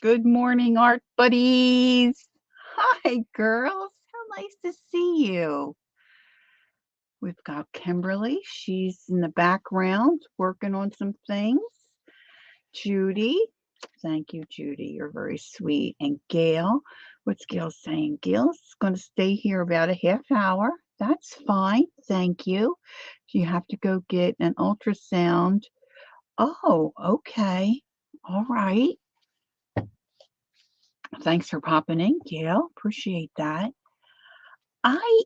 Good morning, art buddies. Hi, girls. How nice to see you. We've got Kimberly. She's in the background working on some things. Judy. Thank you, Judy. You're very sweet. And Gail. What's Gail saying? Gail's going to stay here about a half hour. That's fine. Thank you. You have to go get an ultrasound. Oh, okay. All right. Thanks for popping in, Gail. Appreciate that. I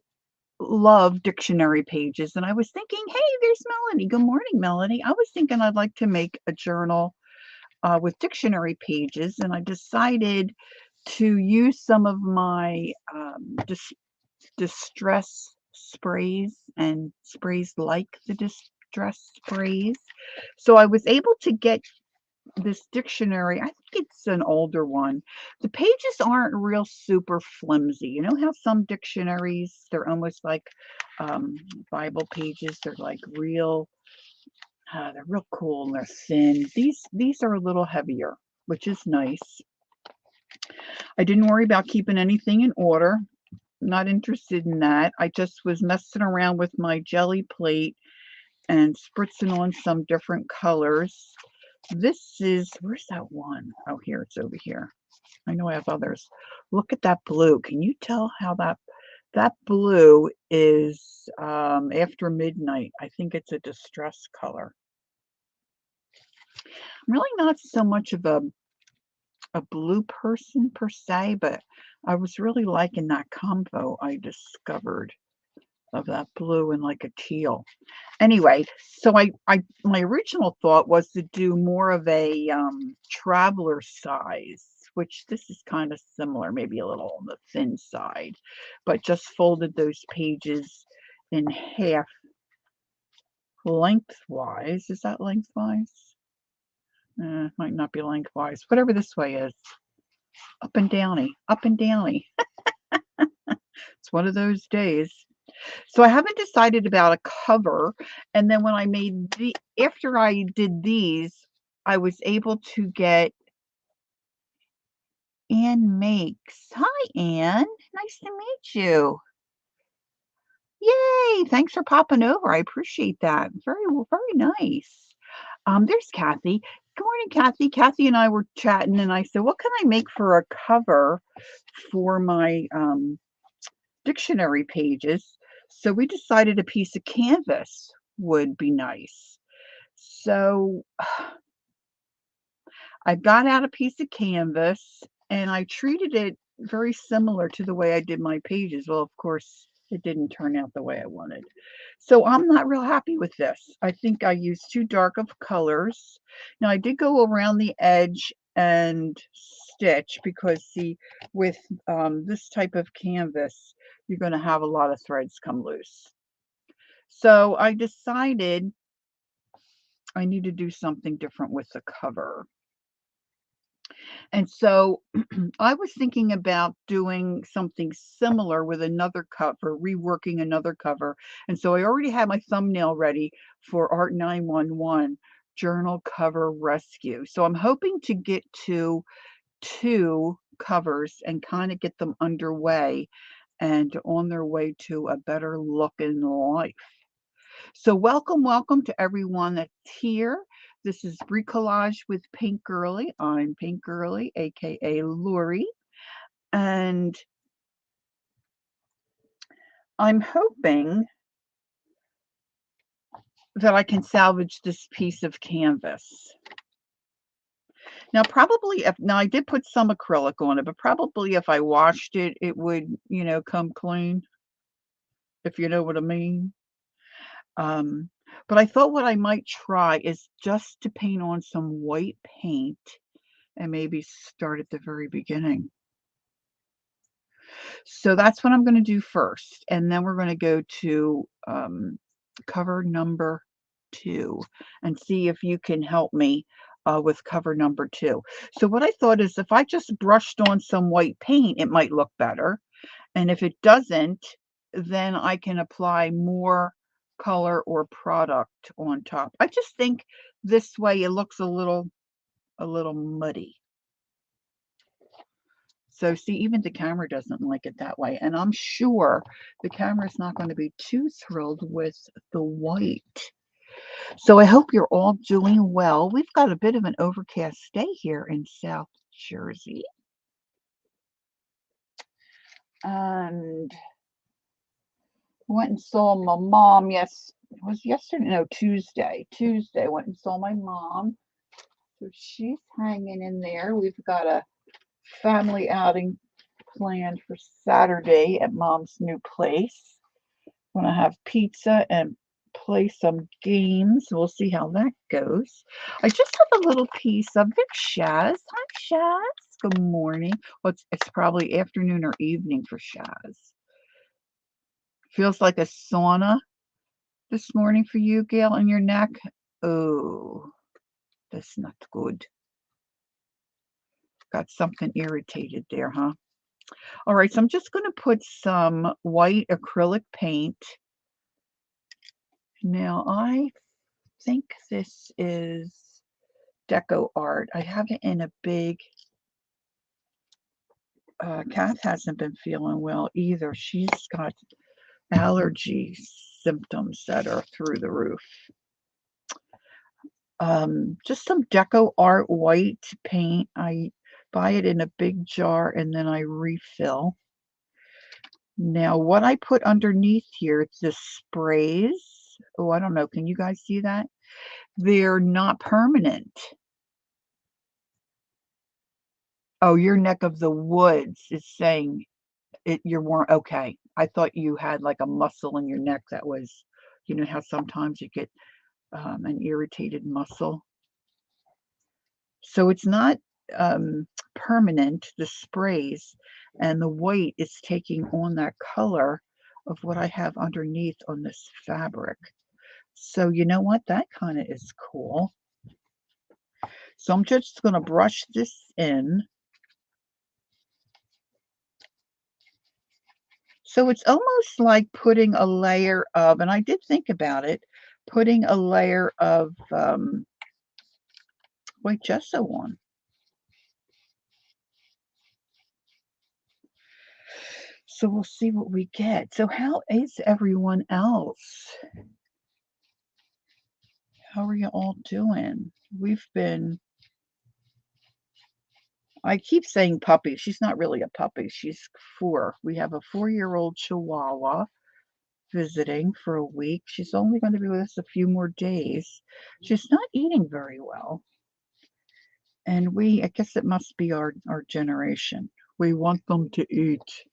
love dictionary pages, and I was thinking, hey, there's Melanie. Good morning, Melanie. I was thinking I'd like to make a journal with dictionary pages, and I decided to use some of my distress sprays and sprays like the distress sprays. So I was able to get this dictionary. I think it's an older one. The pages aren't real super flimsy. You know how some dictionaries, they're almost like Bible pages. They're real cool and they're thin. These are a little heavier, which is nice. I didn't worry about keeping anything in order. Not interested in that. I just was messing around with my jelly plate and spritzing on some different colors. This is, where's that one? Oh, here, it's over here. I know I have others. Look at that blue. Can you tell how that blue is after midnight? I think it's a distress color. I'm really not so much of a blue person per se, but I was really liking that combo I discovered of that blue and like a teal. Anyway, so I my original thought was to do more of a traveler size, which this is kind of similar, maybe a little on the thin side, but just folded those pages in half lengthwise. Is that lengthwise? Might not be lengthwise. Whatever this way is, up and downy, up and downy. It's one of those days. So I haven't decided about a cover. And then when I made after I did these, I was able to get Ann Makes. Hi, Ann. Nice to meet you. Yay. Thanks for popping over. I appreciate that. Very nice. There's Kathy. Good morning, Kathy. Kathy and I were chatting, and I said, what can I make for a cover for my dictionary pages? So we decided a piece of canvas would be nice. So I got out a piece of canvas and I treated it very similar to the way I did my pages. Well, of course, it didn't turn out the way I wanted. So I'm not real happy with this. I think I used too dark of colors. Now I did go around the edge and stitch because see, with this type of canvas, you're going to have a lot of threads come loose. So I decided I need to do something different with the cover. And so I was thinking about doing something similar with another cover, reworking another cover. And so I already had my thumbnail ready for Art 911 Journal Cover Rescue. So I'm hoping to get to 2 covers and kind of get them underway and on their way to a better look in life. So welcome to everyone that's here. This is Bricolage with Pink Girly. I'm Pink Girly, aka Lori, and I'm hoping that I can salvage this piece of canvas. Now, now I did put some acrylic on it, but probably if I washed it, it would, come clean, if you know what I mean. But I thought what I might try is just to paint on some white paint and maybe start at the very beginning. So that's what I'm going to do first. And then we're going to go to cover number 2 and see if you can help me with cover number 2. So what I thought is if I just brushed on some white paint, it might look better. And if it doesn't, then I can apply more color or product on top. I just think this way it looks a little muddy. So see, even the camera doesn't like it that way. And I'm sure the camera's not going to be too thrilled with the white. So I hope you're all doing well. We've got a bit of an overcast day here in South Jersey. And went and saw my mom. Yes, it was yesterday. No, Tuesday. Tuesday went and saw my mom. So she's hanging in there. We've got a family outing planned for Saturday at Mom's new place. Want to have pizza and play some games. We'll see how that goes. I just have a little piece of Big Shaz. Hi, Shaz. Good morning. Well, it's probably afternoon or evening for Shaz. Feels like a sauna this morning for you, Gail, in your neck. Oh, that's not good. Got something irritated there, huh? All right, so I'm just going to put some white acrylic paint. Now, I think this is Deco Art. I have it in a big, Kath hasn't been feeling well either. She's got allergy symptoms that are through the roof. Just some Deco Art white paint. I buy it in a big jar and then I refill. Now, what I put underneath here, it's the sprays. Oh, I don't know. Can you guys see that? They're not permanent. Oh, your neck of the woods is saying it. You're more okay. I thought you had like a muscle in your neck that was, you know how sometimes you get an irritated muscle. So it's not permanent, the sprays, and the white is taking on that color of what I have underneath on this fabric. So you know what? That kind of is cool. So I'm just going to brush this in. So it's almost like putting a layer of, and I did think about it, putting a layer of white gesso on. So we'll see what we get. So how is everyone else? How are you all doing? I keep saying puppy. She's not really a puppy. She's 4. We have a 4-year-old Chihuahua visiting for a week. She's only going to be with us a few more days. She's not eating very well. And I guess it must be our generation. We want them to eat.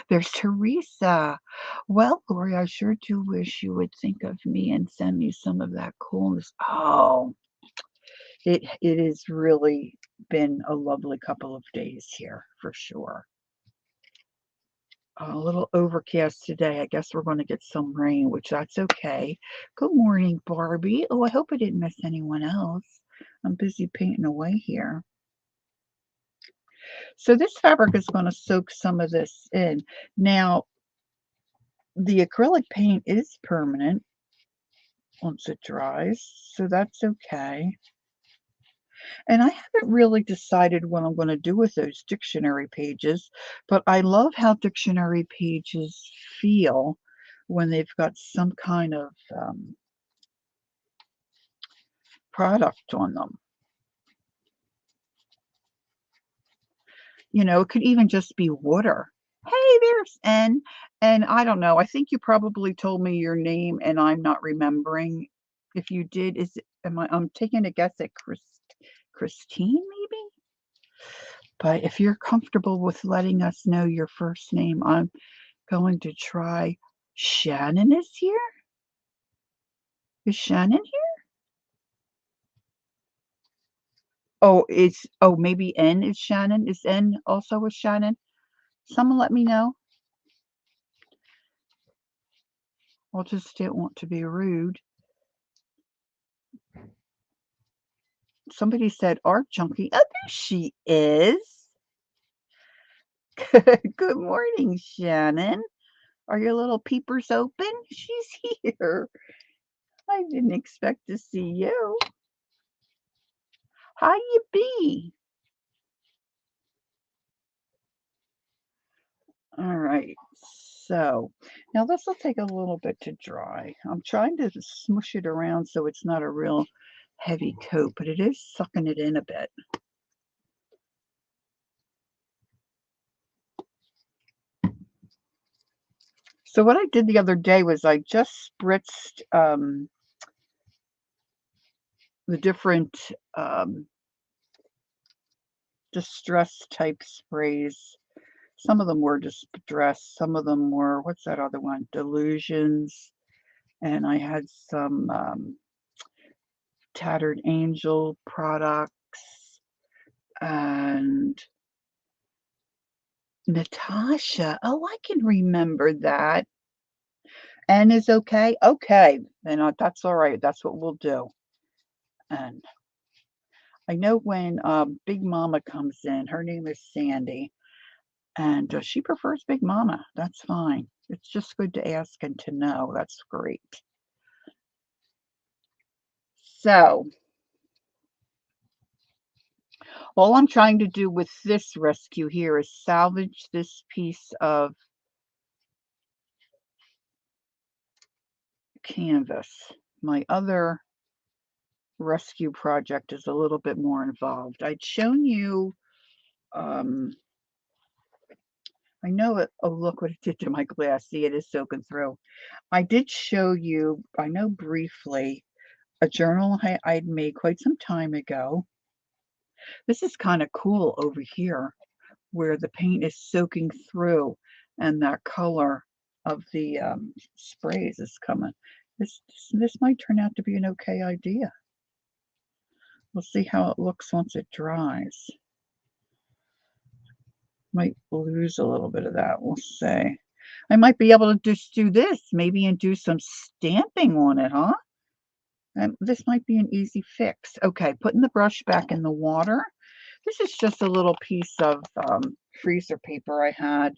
There's Teresa. Well, Lori, I sure do wish you would think of me and send me some of that coolness. Oh, it has really been a lovely couple of days here for sure. A little overcast today. I guess we're going to get some rain, which that's okay. Good morning, Barbie. Oh, I hope I didn't miss anyone else. I'm busy painting away here. So this fabric is going to soak some of this in. Now, the acrylic paint is permanent once it dries, so that's okay. And I haven't really decided what I'm going to do with those dictionary pages, but I love how dictionary pages feel when they've got some kind of product on them. You know, it could even just be water. Hey, there's N. And I don't know. I think you probably told me your name and I'm not remembering. If you did, I'm taking a guess at Christine, maybe? But if you're comfortable with letting us know your first name, I'm going to try. Shannon is here? Is Shannon here? Oh, maybe N is Shannon. Is N also a Shannon? Someone let me know. I just didn't want to be rude. Somebody said art junkie. Oh, there she is. Good morning, Shannon. Are your little peepers open? She's here. I didn't expect to see you. How you be? All right. So now this will take a little bit to dry. I'm trying to smush it around so it's not a real heavy coat, but it is sucking it in a bit. So what I did the other day was I just spritzed the different distress type sprays. Some of them were distress, some of them were, what's that other one? Delusions. And I had some Tattered Angel products and Natasha. Oh, I can remember that. N is okay? Okay, then that's all right. That's what we'll do. And I know when Big Mama comes in, her name is Sandy, and she prefers Big Mama. That's fine. It's just good to ask and to know. That's great. So, all I'm trying to do with this rescue here is salvage this piece of canvas. My other rescue project is a little bit more involved. I'd shown you, I know it, oh, look what it did to my glass. See, it is soaking through. I did show you, I know briefly, a journal I'd made quite some time ago. This is kind of cool over here where the paint is soaking through and that color of the sprays is coming. This might turn out to be an okay idea. We'll see how it looks once it dries. Might lose a little bit of that, we'll see. I might be able to just do this, maybe, and do some stamping on it, huh? And this might be an easy fix. Okay, putting the brush back in the water. This is just a little piece of freezer paper I had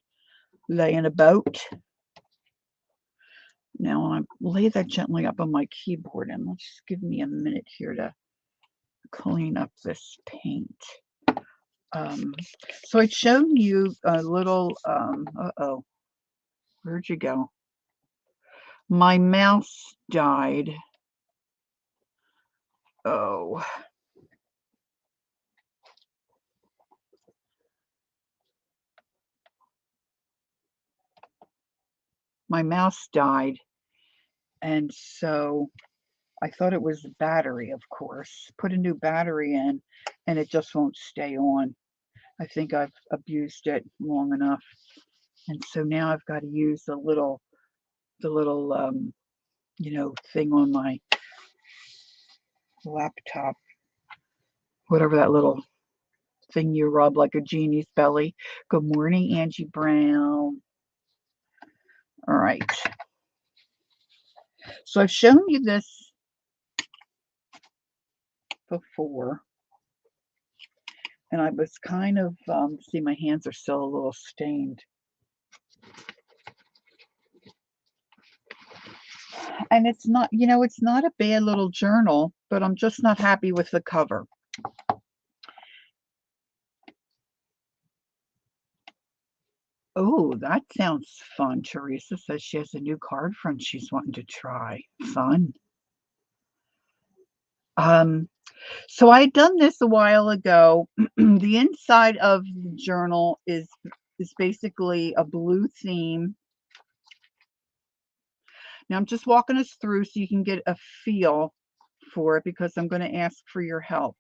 laying about. Now I lay that gently up on my keyboard, and let's just give me a minute here to clean up this paint. So I'd shown you a little, uh-oh, where'd you go? My mouse died. Oh. My mouse died, and so I thought it was the battery, of course. Put a new battery in, and it just won't stay on. I think I've abused it long enough. And so now I've got to use the little thing on my laptop, whatever that little thing you rub like a genie's belly. Good morning, Angie Brown. All right. So I've shown you this before, and I was kind of, see, my hands are still a little stained. And it's not, it's not a bad little journal, but I'm just not happy with the cover. Oh, that sounds fun. Teresa says she has a new card front she's wanting to try. Fun. So I had done this a while ago. The inside of the journal is basically a blue theme. Now I'm just walking us through so you can get a feel for it because I'm going to ask for your help.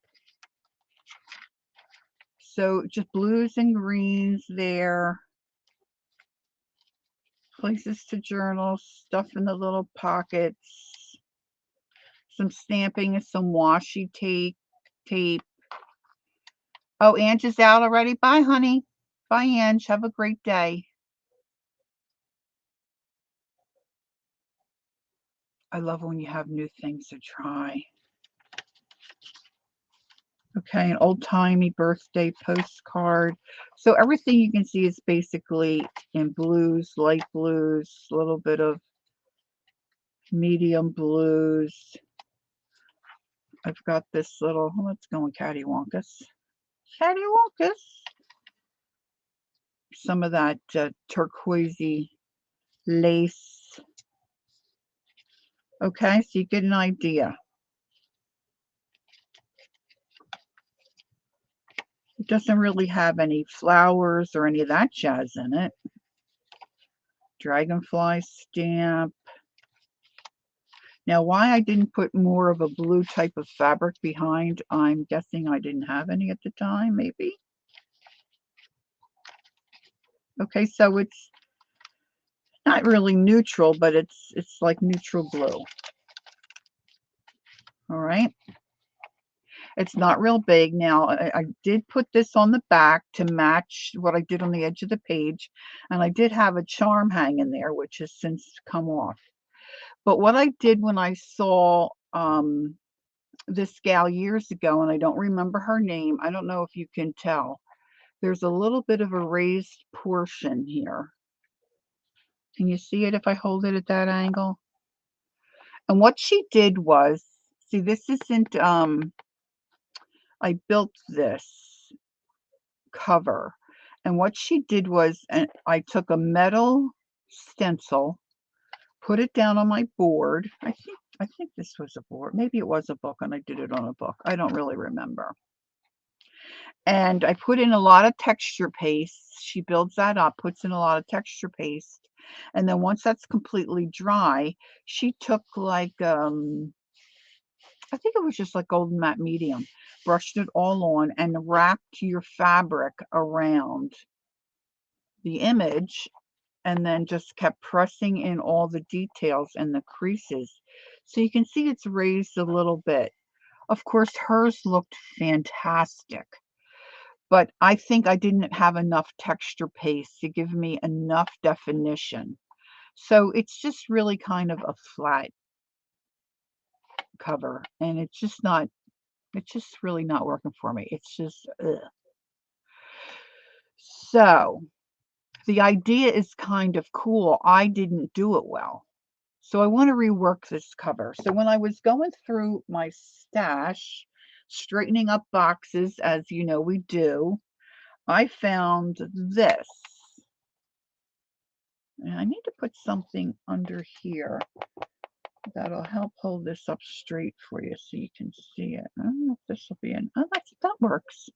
So just blues and greens there. Places to journal, stuff in the little pockets, some stamping and some washi tape. Oh, Ange is out already. Bye, honey. Bye, Ange. Have a great day. I love when you have new things to try. Okay, an old-timey birthday postcard. So everything you can see is basically in blues, light blues, a little bit of medium blues. I've got this little, let's go in Cattywampus. Cattywampus. some of that turquoisey lace. Okay, so you get an idea. It doesn't really have any flowers or any of that jazz in it. Dragonfly stamp. Now, why I didn't put more of a blue type of fabric behind, I'm guessing I didn't have any at the time, maybe. Okay, so it's not really neutral, but it's like neutral blue. All right. It's not real big. Now, I did put this on the back to match what I did on the edge of the page, and I did have a charm hanging there, which has since come off. But what I did when I saw this gal years ago, and I don't remember her name, I don't know if you can tell, there's a little bit of a raised portion here. Can you see it if I hold it at that angle? And what she did was, see, this isn't, I built this cover, and what she did was, and I took a metal stencil, put it down on my board. I think this was a board. Maybe it was a book and I did it on a book. I don't really remember. And I put in a lot of texture paste. She builds that up, puts in a lot of texture paste. And then once that's completely dry, she took like, I think it was just like golden matte medium, brushed it all on and wrapped your fabric around the image, and then just kept pressing in all the details and the creases. So you can see it's raised a little bit. Of course, hers looked fantastic, but I think I didn't have enough texture paste to give me enough definition. So it's just really kind of a flat cover, and it's just really not working for me. It's just, ugh. So the idea is kind of cool. I didn't do it well. So I want to rework this cover. So when I was going through my stash, straightening up boxes, as you know we do, I found this. And I need to put something under here that'll help hold this up straight for you so you can see it. I don't know if this will be in. Oh, that works.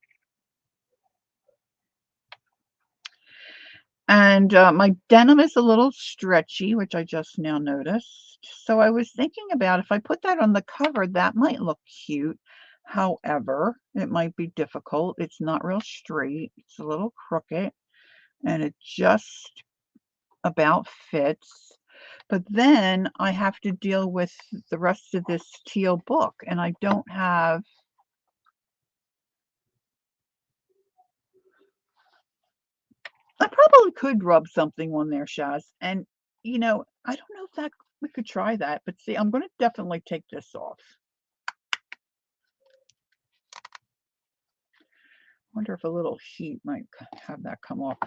And my denim is a little stretchy, which I just now noticed. So I was thinking about if I put that on the cover, that might look cute. However, it might be difficult. It's not real straight. It's a little crooked, and it just about fits. But then I have to deal with the rest of this teal book, and I don't have. I probably could rub something on there, Shaz. And, I don't know if we could try that, but see, I'm going to definitely take this off. Wonder if a little heat might have that come off.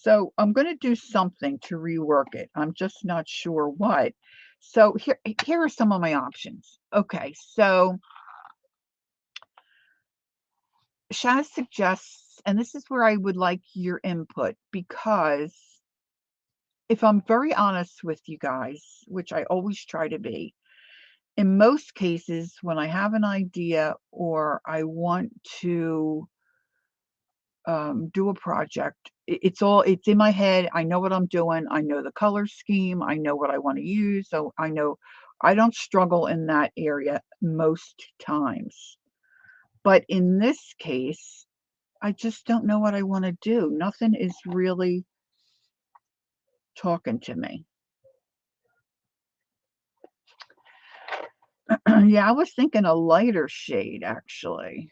So I'm going to do something to rework it. I'm just not sure what. So here are some of my options. Okay, so Shaz suggests, and this is where I would like your input, because if I'm very honest with you guys, which I always try to be, in most cases, when I have an idea or I want to do a project, it's in my head. I know what I'm doing. I know the color scheme. I know what I want to use. So I know I don't struggle in that area most times. But in this case, I just don't know what I want to do. Nothing is really talking to me. Yeah, I was thinking a lighter shade, actually.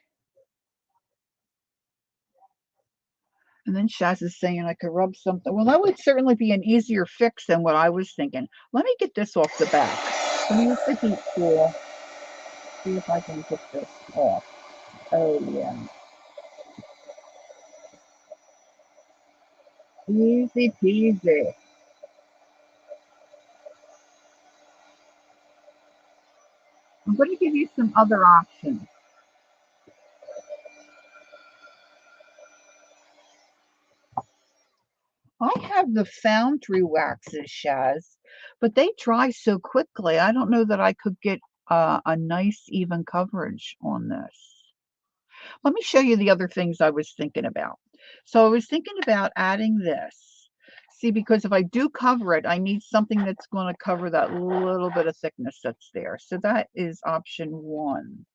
And then Shaz is saying I could rub something. Well, that would certainly be an easier fix than what I was thinking. Let me get this off the back. Let me use the heat tool. See if I can get this off. Oh, yeah. Easy peasy. I'm going to give you some other options. I have the foundry waxes, Shaz, but they dry so quickly. I don't know that I could get a nice even coverage on this. Let me show you the other things I was thinking about. So I was thinking about adding this. See, because if I do cover it, I need something that's going to cover that little bit of thickness that's there. So that is option 1.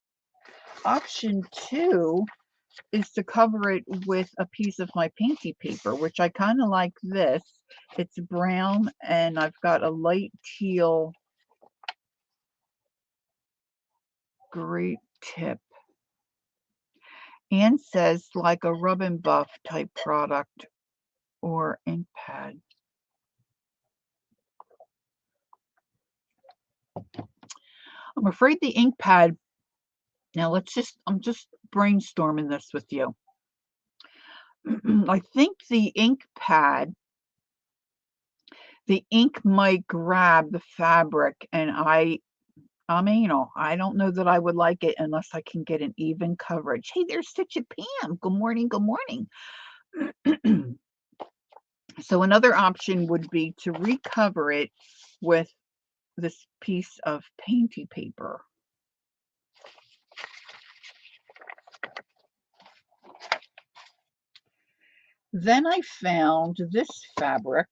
Option 2 is to cover it with a piece of my painty paper, which I kind of like this. It's brown and I've got a light teal grape tip. And says like a rub and buff type product or ink pad. I'm afraid the ink pad, now I'm just brainstorming this with you. I think the ink pad, the ink might grab the fabric, and I'm anal. I don't know that I would like it unless I can get an even coverage. Hey, there's Stitchy Pam. Good morning, good morning. So another option would be to recover it with this piece of painty paper. Then I found this fabric.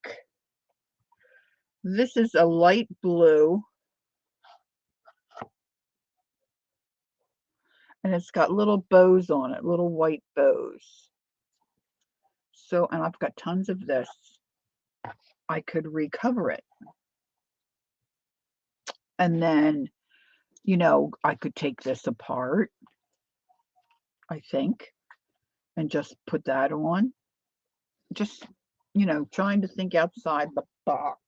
This is a light blue. And it's got little bows on it, little white bows. So, and I've got tons of this. I could recover it. And then, you know, I could take this apart, I think, and just put that on. Just, you know, trying to think outside the box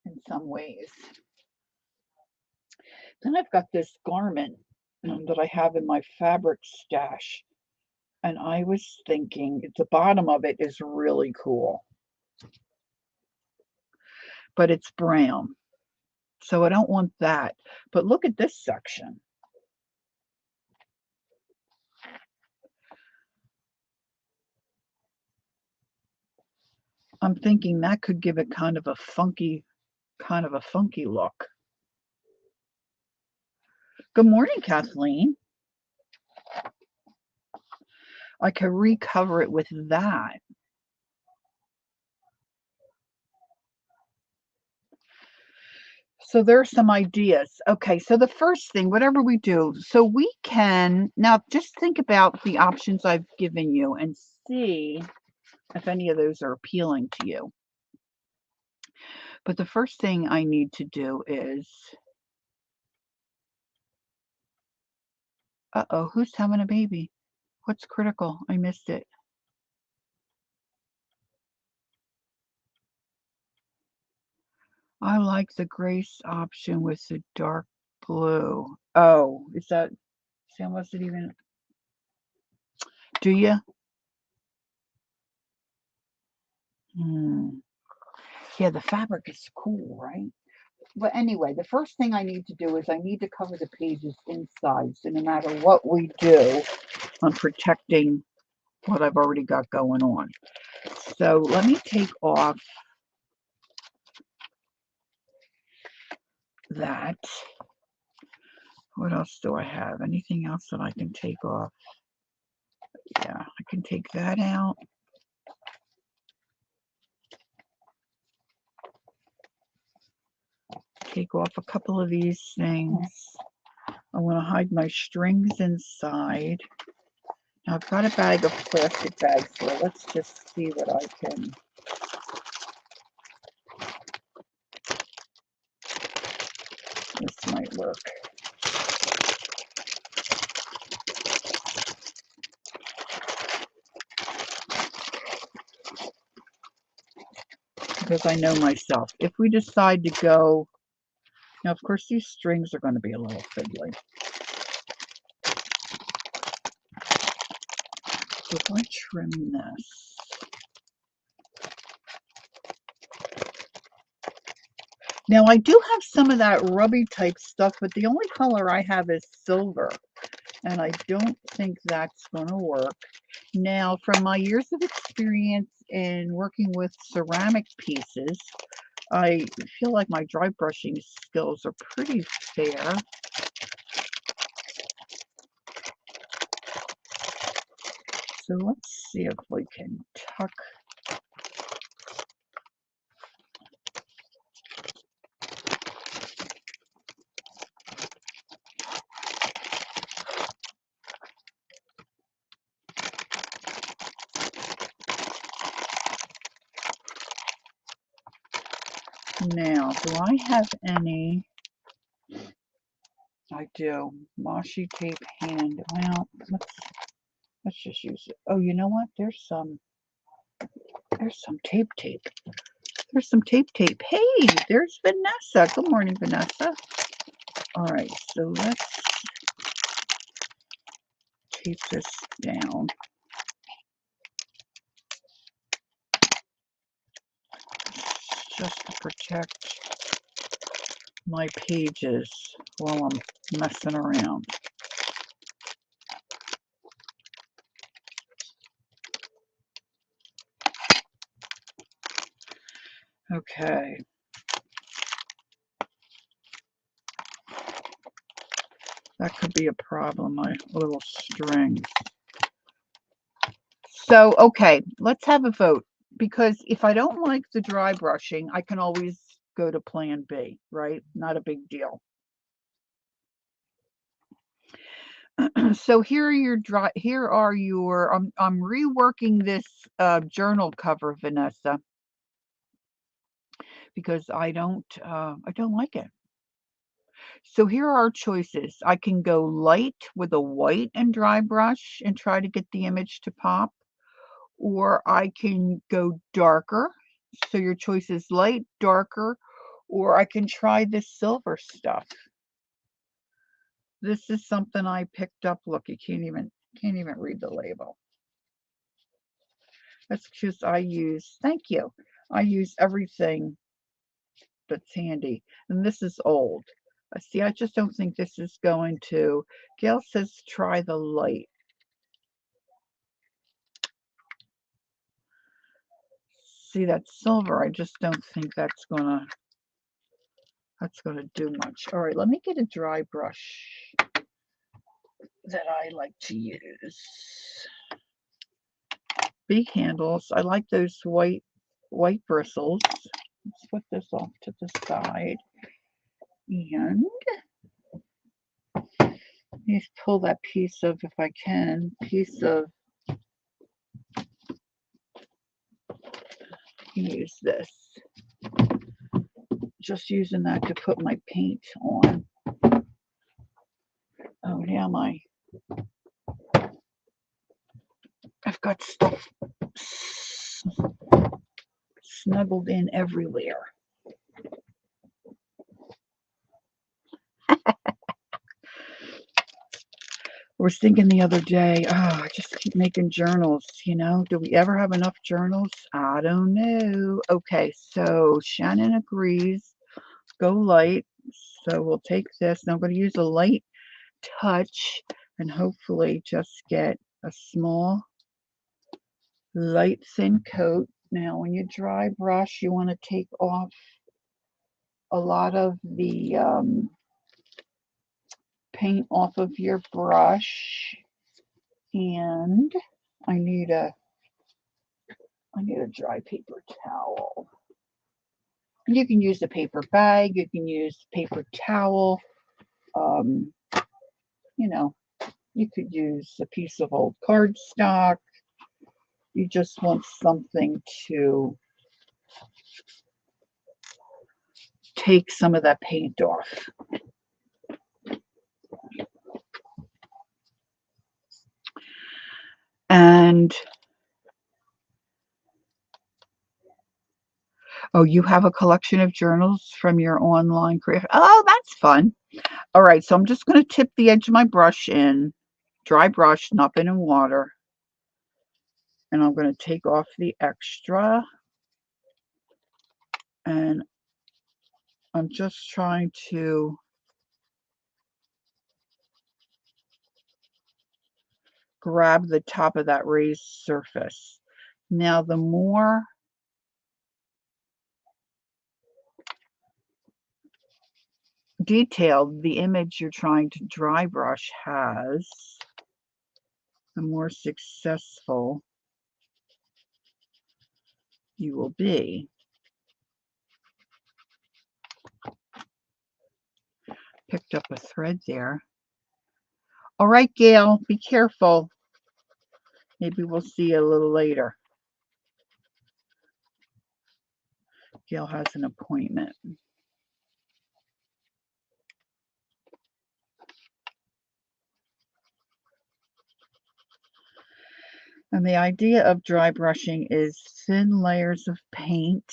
in some ways. Then I've got this garment that I have in my fabric stash. And I was thinking the bottom of it is really cool. But it's brown. So I don't want that. But look at this section. I'm thinking that could give it kind of a funky look. Good morning, Kathleen. I could recover it with that. So there's some ideas. Okay, so the first thing, whatever we do, so we can, now just think about the options I've given you and see if any of those are appealing to you. But the first thing I need to do is, uh-oh, who's having a baby? What's critical? I missed it. I like the Grace option with the dark blue. Oh, is that, Sam, was it even, do you? Yeah, the fabric is cool, right? But anyway, the first thing I need to do is I need to cover the pages inside. So no matter what we do, I'm protecting what I've already got going on. So let me take off that. What else do I have? Anything else that I can take off? Yeah, I can take that out. Take off a couple of these things. I want to hide my strings inside. Now I've got a bag of plastic bags here. Let's just see what I can. This might work. Because I know myself. If we decide to go, now of course these strings are going to be a little fiddly. So if I trim this, now I do have some of that rubby type stuff, but the only color I have is silver, and I don't think that's going to work. Now, from my years of experience in working with ceramic pieces, I feel like my dry brushing skills are pretty fair. So let's see if we can tuck. Now, do I have any? I do. Washi tape hand. Well, let's just use it. Oh, you know what? There's some tape. There's some tape. Hey, there's Vanessa. Good morning, Vanessa. All right, so let's tape this down. Just to protect my pages while I'm messing around. Okay. That could be a problem, my little strings. So, okay, let's have a vote. Because if I don't like the dry brushing, I can always go to plan B, right? Not a big deal. So here are your I'm reworking this journal cover, Vanessa, because I don't like it. So here are our choices. I can go light with a white and dry brush and try to get the image to pop, or I can go darker. So your choice is light, darker, or I can try this silver stuff. This is something I picked up. Look, you can't even read the label. That's because thank you. I use everything that's handy. And this is old. See, I just don't think this is going to. Gail says try the light. See, that silver, I just don't think that's gonna do much. All right, let me get a dry brush that I like to use. Big handles. I like those white bristles. Let's put this off to the side. And just pull that piece of, if I can, use this. Just using that to put my paint on. Oh, now I've got stuff snuggled in everywhere. I was thinking the other day, I just keep making journals, Do we ever have enough journals? I don't know. Okay, so Shannon agrees. Go light. So we'll take this. Now I'm going to use a light touch and hopefully just get a small, light, thin coat. Now, when you dry brush, you want to take off a lot of the paint off of your brush, and I need a dry paper towel. You can use a paper bag, you can use paper towel, you could use a piece of old cardstock. You just want something to take some of that paint off. And oh, you have a collection of journals from your online career. Oh, that's fun. All right, so I'm just going to tip the edge of my brush in, dry brush, not been in water. And I'm going to take off the extra. And I'm just trying to grab the top of that raised surface. Now, the more detailed the image you're trying to dry brush has, the more successful you will be. Picked up a thread there. All right, Gail, be careful. Maybe we'll see you a little later. Gail has an appointment. And the idea of dry brushing is thin layers of paint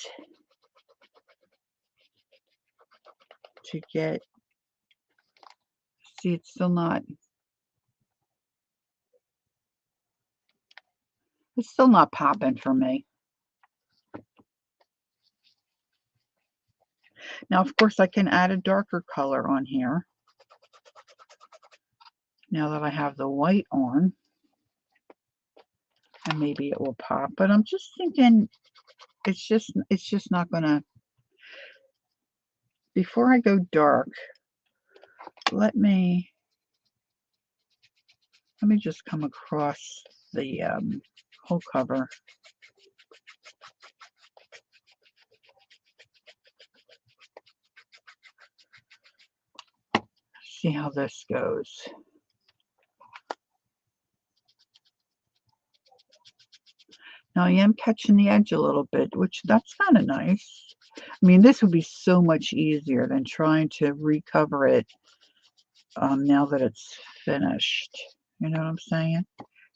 to get, see, it's still not popping for me. Now, of course, I can add a darker color on here now that I have the white on, and maybe it will pop, but I'm just thinking it's just not gonna. Before I go dark, let me just come across the whole cover. See how this goes. Now I am catching the edge a little bit, which that's kind of nice. I mean, this would be so much easier than trying to recover it now that it's finished. You know what I'm saying?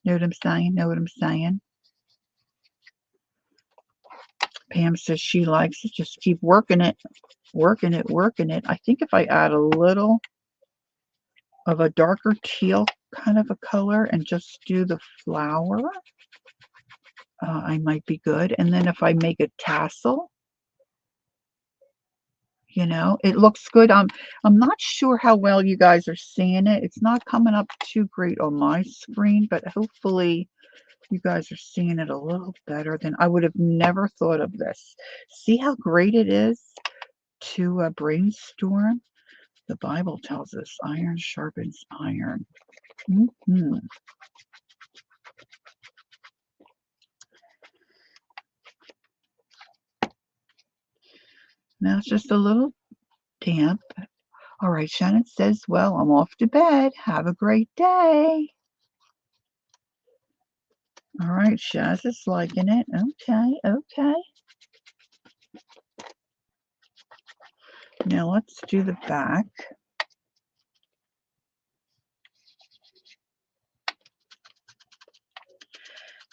Know what I'm saying? Know what I'm saying? Pam says she likes it. Just keep working it, working it, working it. I think if I add a little of a darker teal kind of a color and just do the flower, I might be good. And then if I make a tassel, you know, it looks good. I'm not sure how well you guys are seeing it. It's not coming up too great on my screen, but hopefully you guys are seeing it a little better than I would have never thought of this. See how great it is to brainstorm? The Bible tells us iron sharpens iron. Now it's just a little damp. All right, Shannon says, well, I'm off to bed. Have a great day. All right, Shaz is liking it. Okay, okay. Now let's do the back.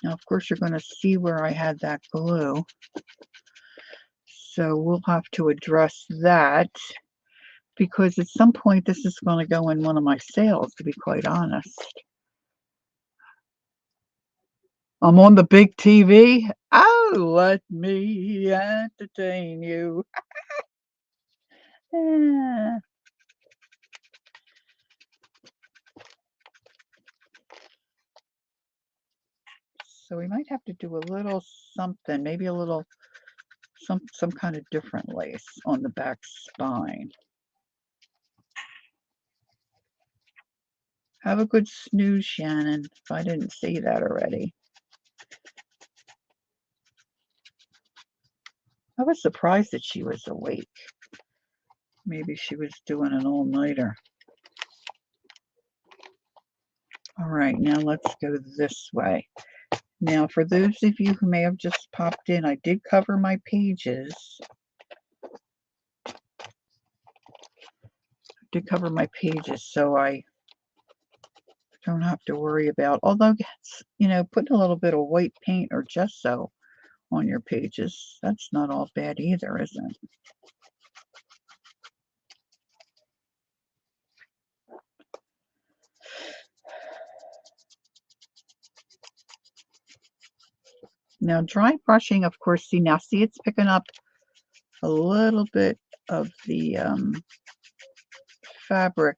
Now, of course, you're going to see where I had that glue. So we'll have to address that because at some point this is going to go in one of my sales, to be quite honest. I'm on the big TV. Oh, let me entertain you. So we might have to do a little something, maybe a little some kind of different lace on the back spine. Have a good snooze, Shannon, if I didn't say that already. I was surprised that she was awake. Maybe she was doing an all-nighter. All right, now let's go this way. Now, for those of you who may have just popped in, I did cover my pages. So I don't have to worry about, although, you know, putting a little bit of white paint or gesso on your pages, that's not all bad either, is it? Now, dry brushing, of course, see it's picking up a little bit of the fabric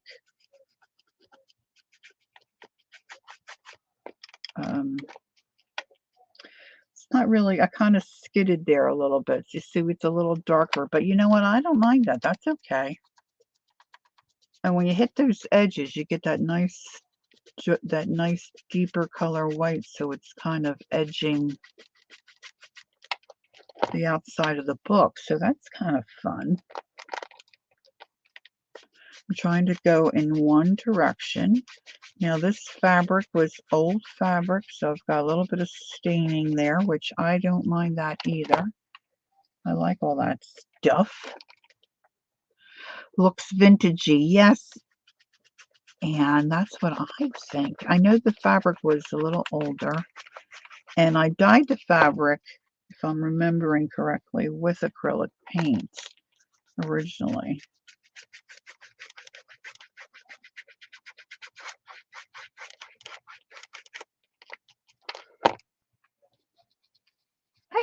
It's not really, I kind of skidded there a little bit. You see, it's a little darker, but you know what? I don't mind that. That's okay. And when you hit those edges, you get that nice deeper color white, so it's kind of edging the outside of the book. So that's kind of fun. I'm trying to go in one direction. Now this fabric was old fabric, so I've got a little bit of staining there, which I don't mind that either. I like all that stuff. Looks vintagey, yes. And that's what I think. I know the fabric was a little older, and I dyed the fabric, if I'm remembering correctly, with acrylic paint originally.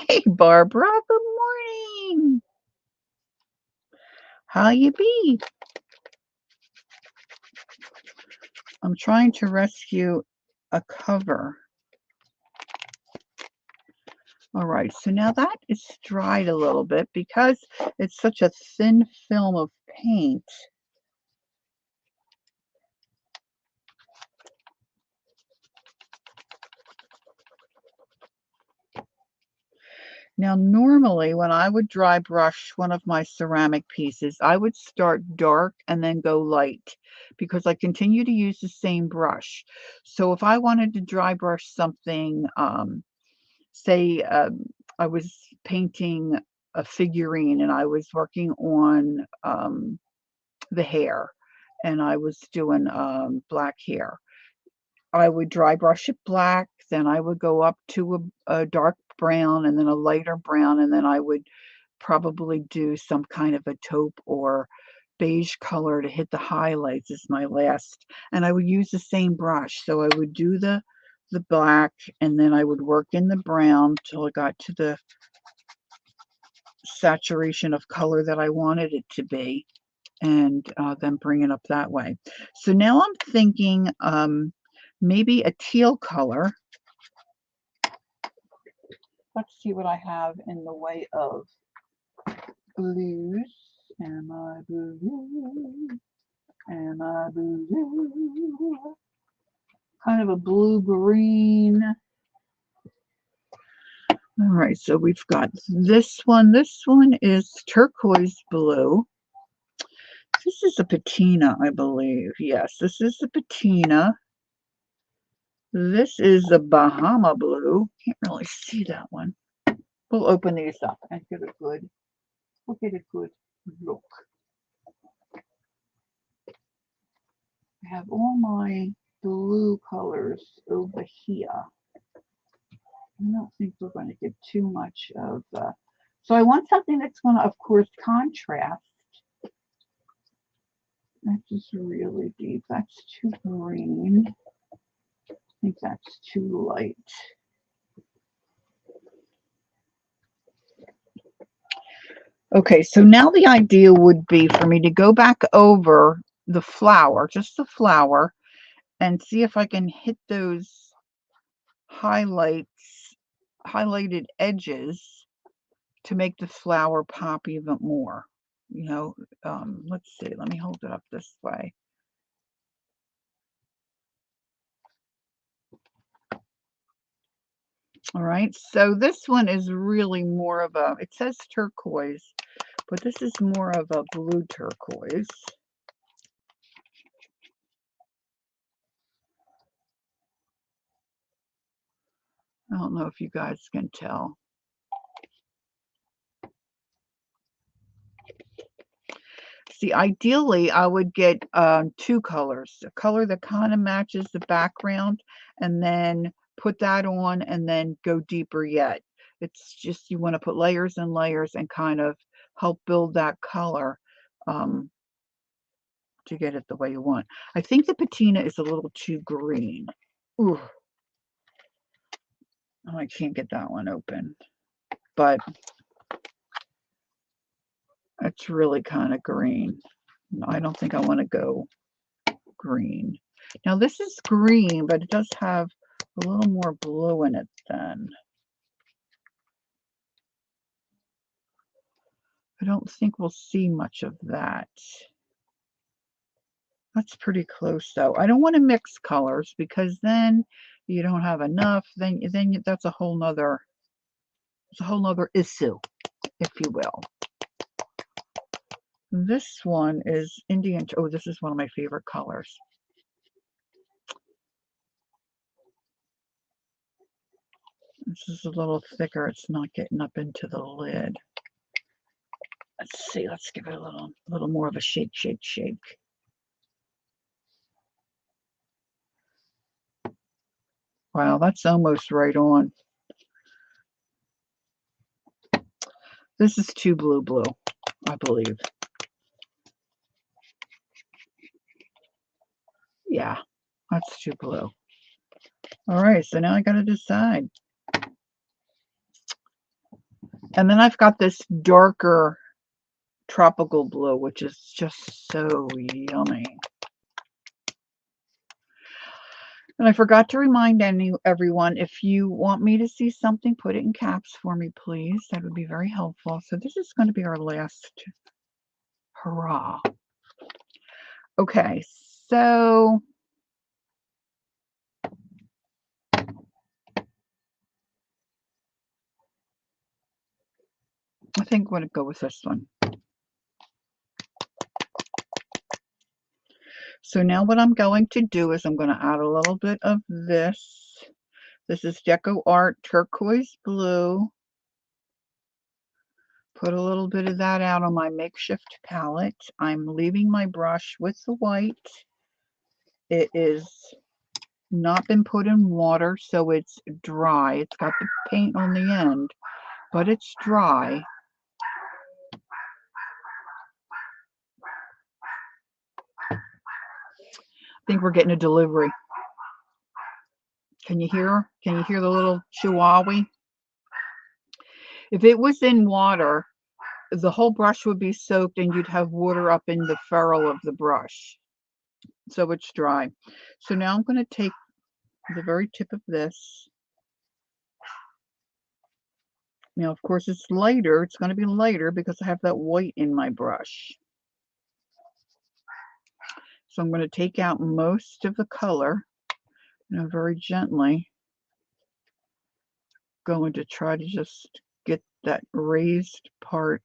Hey, Barbara, good morning. How you be? I'm trying to rescue a cover. All right, so now that is dried a little bit because it's such a thin film of paint. Now, normally when I would dry brush one of my ceramic pieces, I would start dark and then go light because I continue to use the same brush. So if I wanted to dry brush something, say I was painting a figurine and I was working on the hair and I was doing black hair, I would dry brush it black, then I would go up to a dark brown and then a lighter brown, and then I would probably do some kind of a taupe or beige color to hit the highlights as my last. And I would use the same brush. So I would do the black, and then I would work in the brown till I got to the saturation of color that I wanted it to be, and then bring it up that way. So now I'm thinking maybe a teal color. Let's see what I have in the way of blues. Am I blue? Am I blue? Kind of a blue-green. All right, so we've got this one. This one is turquoise blue. This is a patina, I believe. Yes, this is the patina. This is the Bahama blue. Can't really see that one. We'll open these up and get a good, we'll get a good look. I have all my blue colors over here. I don't think we're going to get too much of, so I want something that's going to, of course, contrast. That's just really deep. That's too green. I think that's too light. Okay, so now the idea would be for me to go back over the flower, just the flower, and see if I can hit those highlighted edges to make the flower pop even more. You know, let's see, let me hold it up this way. All right, so this one is really more of a, it says turquoise, but this is more of a blue turquoise. I don't know if you guys can tell. See, ideally, I would get two colors, a color that kind of matches the background, and then put that on and then go deeper yet. It's just you want to put layers and layers and kind of help build that color to get it the way you want. I think the patina is a little too green. Ooh. Oh, I can't get that one open, but it's really kind of green. I don't think I want to go green. Now this is green, but it does have a little more blue in it then. I don't think we'll see much of that. That's pretty close though. I don't want to mix colors because then you don't have enough. Then that's a whole nother issue, if you will. This one is Indian. Oh, this is one of my favorite colors. This is a little thicker. It's not getting up into the lid. Let's see. Let's give it a little more of a shake, shake, shake. Wow, that's almost right on. This is too blue, I believe. Yeah, that's too blue. All right, so now I got to decide. And then I've got this darker tropical blue, which is just so yummy. And I forgot to remind everyone, if you want me to see something, put it in caps for me, please. That would be very helpful. So this is going to be our last hurrah. Okay, so I think I'm going to go with this one. So now what I'm going to do is I'm going to add a little bit of this. This is Deco Art Turquoise Blue. Put a little bit of that out on my makeshift palette. I'm leaving my brush with the white. It is not been put in water, so it's dry. It's got the paint on the end, but it's dry. I think we're getting a delivery. Can you hear? Can you hear the little chihuahua? If it was in water, the whole brush would be soaked and you'd have water up in the ferrule of the brush. So it's dry. So now I'm going to take the very tip of this. Now, of course, it's lighter. It's going to be lighter because I have that white in my brush. So I'm going to take out most of the color, and I'm very gently going to try to just get that raised part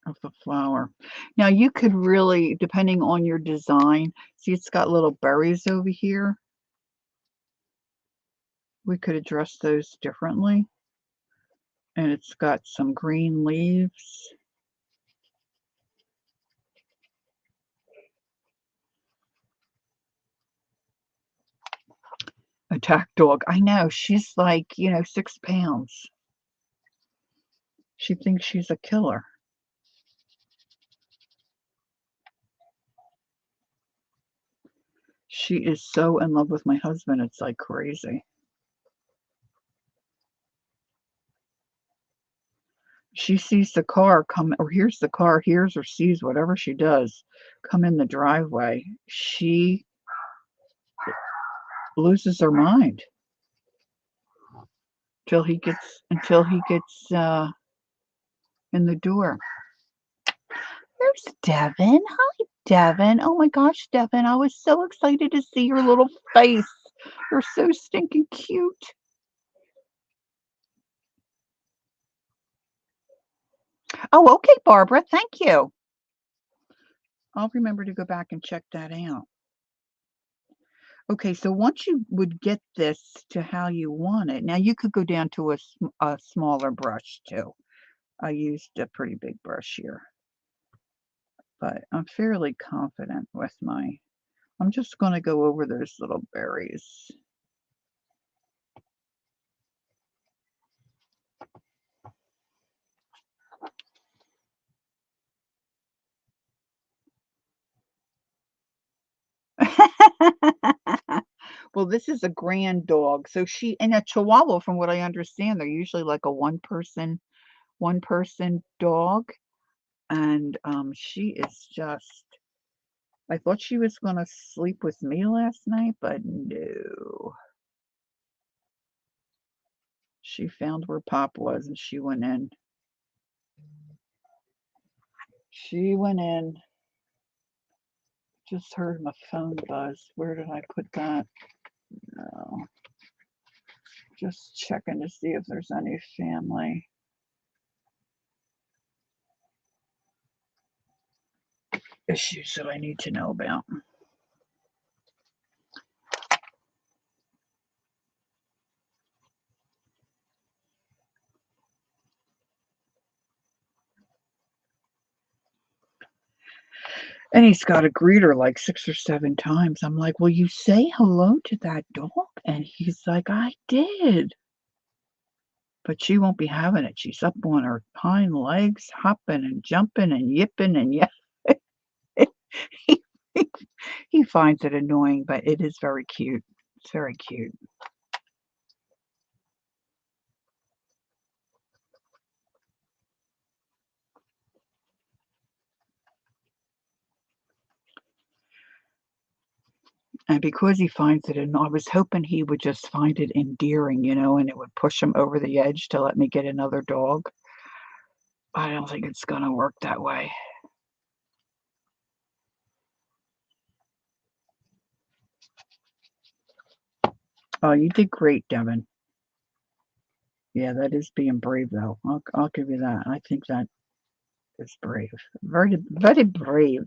of the flower. Now, you could really, depending on your design, see it's got little berries over here. We could address those differently. And it's got some green leaves. Attack dog. I know. She's like, 6 pounds. She thinks she's a killer. She is so in love with my husband. It's like crazy. She sees the car come, or hears the car, hears or sees whatever she does come in the driveway. She loses her mind until he gets in the door. There's Devin. Hi, Devin. Oh my gosh, Devin, I was so excited to see your little face. You're so stinking cute. Oh, okay, Barbara. Thank you. I'll remember to go back and check that out. Okay, so once you would get this to how you want it, now you could go down to a smaller brush too. I used a pretty big brush here, but I'm fairly confident with I'm just going to go over those little berries. Well, this is a grand dog. So and a Chihuahua, from what I understand, they're usually like a one person dog. And she is just I thought she was going to sleep with me last night, but no. She found where Pop was and she went in. She went in. Just heard my phone buzz. Where did I put that? No. Just checking to see if there's any family issues that I need to know about. And he's got to greet her like 6 or 7 times. I'm like, "Will you say hello to that dog?" And he's like, "I did." But she won't be having it. She's up on her hind legs, hopping and jumping and yipping and yeah. he, he finds it annoying, but it is very cute. It's very cute. And because he finds it, and I was hoping he would just find it endearing, and it would push him over the edge to let me get another dog. I don't think it's gonna work that way. Oh, you did great, Devin. Yeah, that is being brave, though. I'll give you that. I think that is brave. Very, very brave.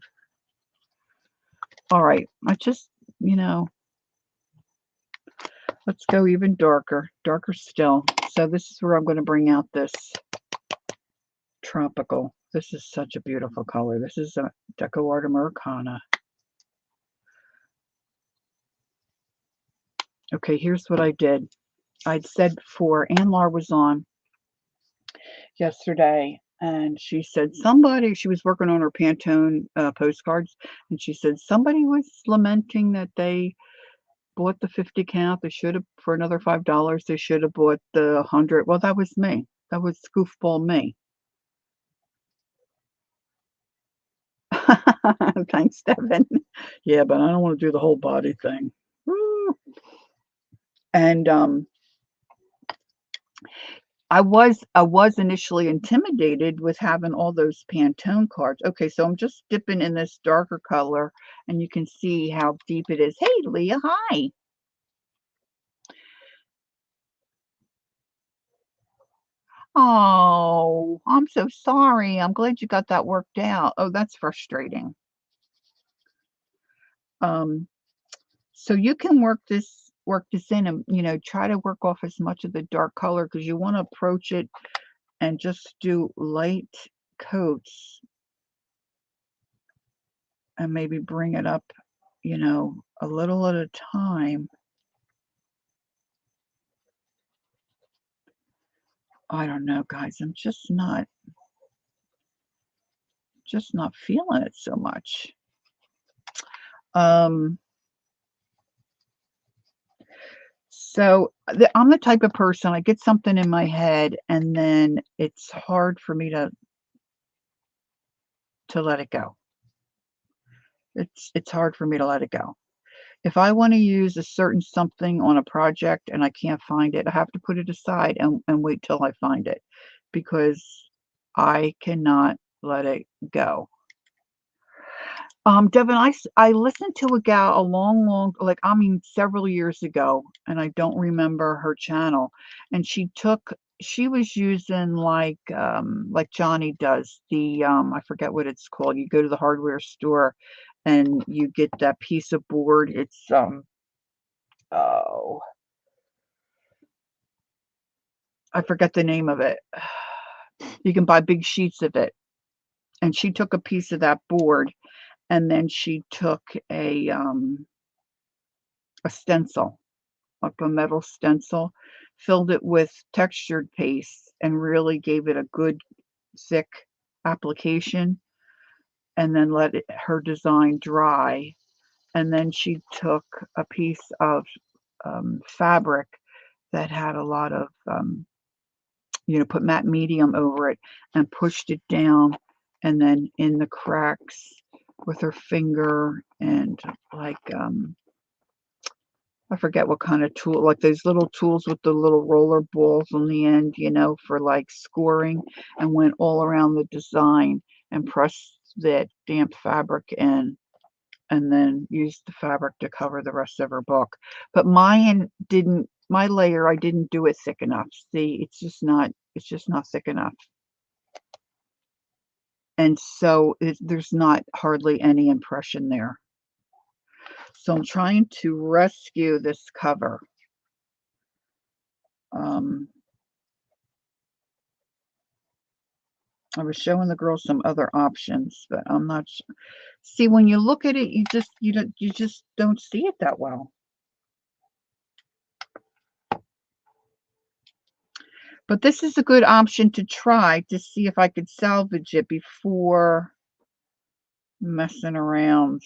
All right, I just, you know, let's go even darker, darker still. So this is where I'm going to bring out this tropical. This is such a beautiful color. This is a Deco Art Americana. Okay, here's what I did. I'd said before, Ann Lar was on yesterday, and she said she was working on her Pantone postcards, and she said somebody was lamenting that they bought the 50 count. They should have, for another $5, they should have bought the 100. Well, that was me. That was goofball me. Thanks, Devin. Yeah, but I don't want to do the whole body thing. Woo. And I was initially intimidated with having all those Pantone cards. Okay, so I'm just dipping in this darker color, and you can see how deep it is. Hey, Leah, hi. Oh, I'm so sorry. I'm glad you got that worked out. Oh, that's frustrating. Um, so you can work this in and try to work off as much of the dark color because you want to approach it and just do light coats and maybe bring it up, a little at a time. I don't know, guys. I'm just not feeling it so much. Um, I'm the type of person, I get something in my head and then it's hard for me to let it go. It's hard for me to let it go. If I want to use a certain something on a project and I can't find it, I have to put it aside and wait till I find it because I cannot let it go. Devin, I listened to a gal a long, like, I mean, several years ago, and I don't remember her channel. And she was using like Johnny does I forget what it's called. You go to the hardware store and you get that piece of board. It's oh, I forget the name of it. You can buy big sheets of it. And she took a piece of that board and then she took a stencil, like a metal stencil, filled it with textured paste and really gave it a good thick application and then let her design dry. And then she took a piece of fabric that had a lot of, put matte medium over it and pushed it down. And then in the cracks with her finger and like I forget what kind of tool, like those little tools with the little roller balls on the end, you know, for like scoring, and went all around the design and pressed that damp fabric in, and then used the fabric to cover the rest of her book. But mine didn't, my layer, I didn't do it thick enough. See, it's just not thick enough. And so there's not hardly any impression there. So I'm trying to rescue this cover. I was showing the girls some other options, but I'm not sure. See, when you look at it, you just don't see it that well. But this is a good option to try to see if I could salvage it before messing around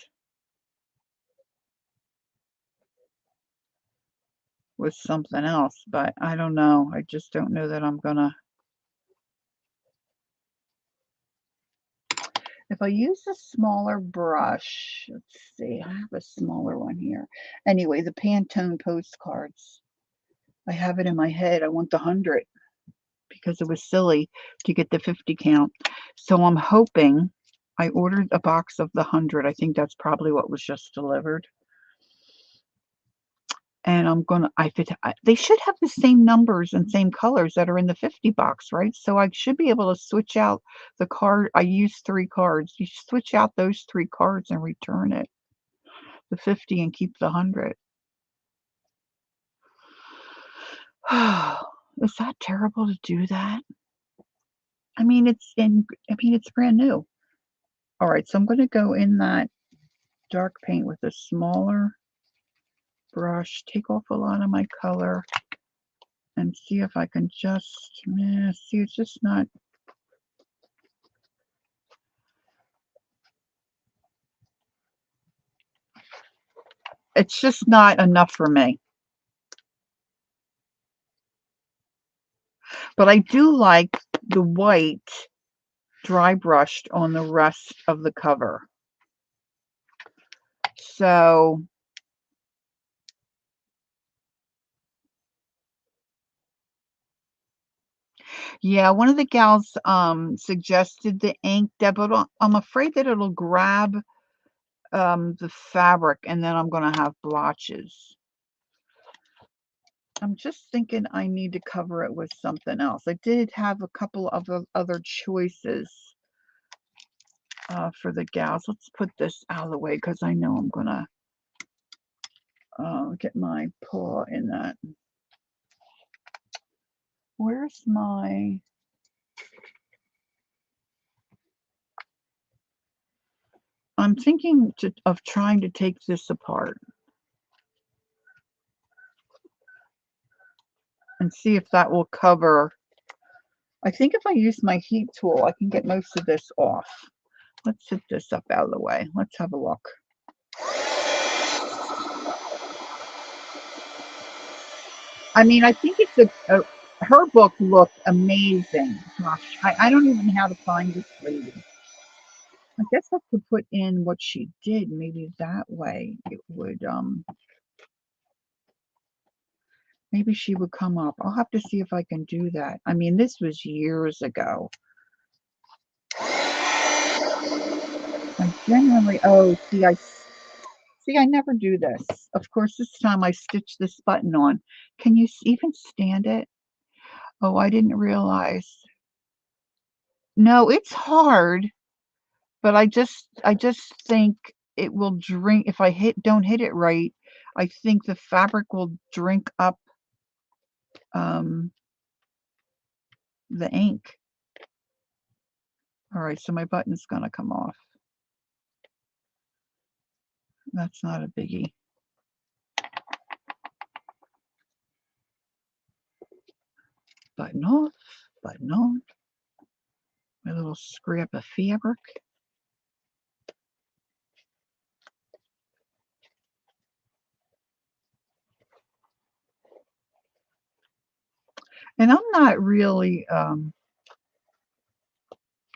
with something else. But I don't know. I just don't know that I'm gonna. If I use a smaller brush, let's see, I have a smaller one here. Anyway, the Pantone postcards. I have it in my head. I want the 100 because it was silly to get the 50 count. So I'm hoping I ordered a box of the 100. I think that's probably what was just delivered. And I'm gonna, they should have the same numbers and same colors that are in the 50 box, right? So I should be able to switch out the card. I used 3 cards. You switch out those 3 cards and return it, the 50, and keep the 100. Is that terrible to do that? I mean, it's brand new. All right, so I'm going to go in that dark paint with a smaller brush, take off a lot of my color, and see if I can just, see, it's just not. It's just not enough for me. But I do like the white dry brushed on the rest of the cover. So yeah, one of the gals suggested the ink, Deb, but I'm afraid that it'll grab the fabric and then I'm gonna have blotches. I'm just thinking I need to cover it with something else. I did have a couple of other choices for the gals. Let's put this out of the way because I know I'm gonna get my paw in that. Where's my? I'm thinking of trying to take this apart and see if that will cover. I think if I use my heat tool, I can get most of this off. Let's zip this up out of the way. Let's have a look. I mean, I think it's her book looked amazing. Gosh, I don't even know how to find this lady. I guess I could put in what she did. Maybe that way it would, maybe she would come up. I'll have to see if I can do that. I mean, this was years ago. I generally, oh, see, I never do this. Of course, this time I stitched this button on. Can you even stand it? Oh, I didn't realize. No, it's hard, but I just think it will drink if I don't hit it right. I think the fabric will drink up um, the ink. All right, so my button's gonna come off. That's not a biggie. Button off, button on. My little scrap of fabric. And I'm not really,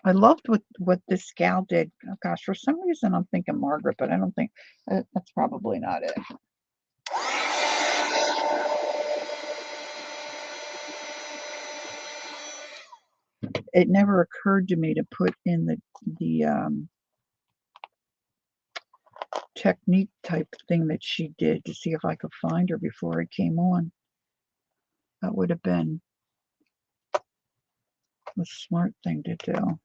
I loved what this gal did. Oh gosh, for some reason I'm thinking Margaret, but I don't think that's probably not it. It never occurred to me to put in the technique type thing that she did to see if I could find her before I came on. That would have been the smart thing to do.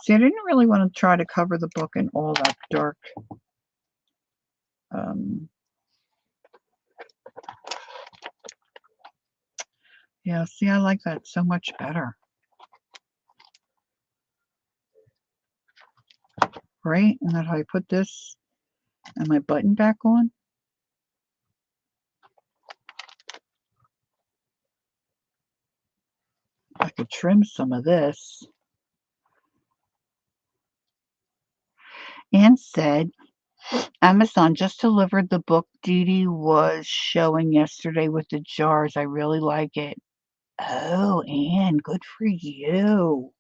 See, I didn't really want to try to cover the book in all that dark yeah, see, I like that so much better. Right? And then I put this and my button back on. I could trim some of this. Anne said, Amazon just delivered the book Dee Dee was showing yesterday with the jars. I really like it. Oh, Anne, good for you.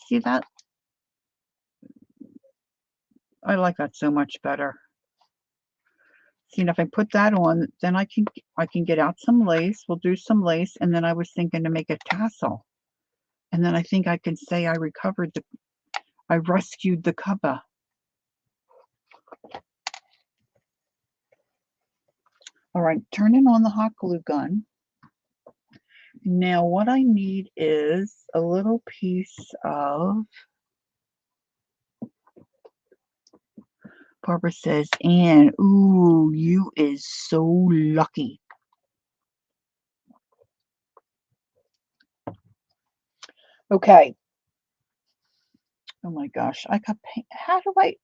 See that? I like that so much better. See, and if I put that on, then I can get out some lace. We'll do some lace, and then I was thinking to make a tassel. And then I think I can say I rescued the cover. All right, turning on the hot glue gun. Now what I need is a little piece of, Barbara says, Anne, ooh, you is so lucky. Okay. Oh my gosh, I got paint. How do I?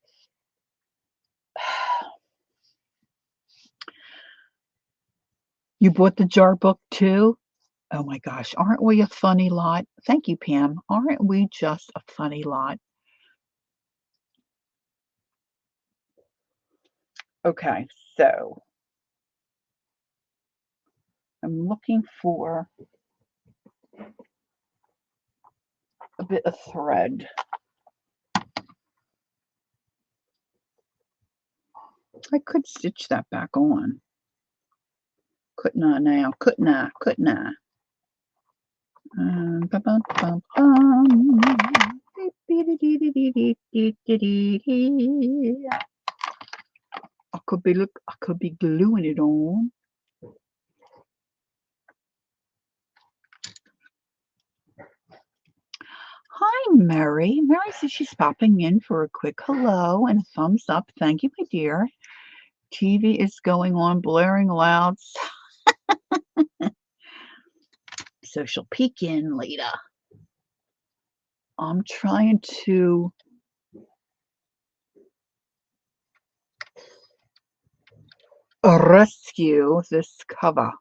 You bought the jar book too? Oh my gosh, aren't we a funny lot? Thank you, Pam. Aren't we just a funny lot? Okay, so I'm looking for a bit of thread. I could stitch that back on. Couldn't I now? Couldn't I? Couldn't I? Bum, bum, bum, bum. I could be gluing it on. Hi, Mary. Mary says she's popping in for a quick hello and a thumbs up. Thank you, my dear. TV is going on, blaring loud. So she'll peek in later. I'm trying to rescue this cover.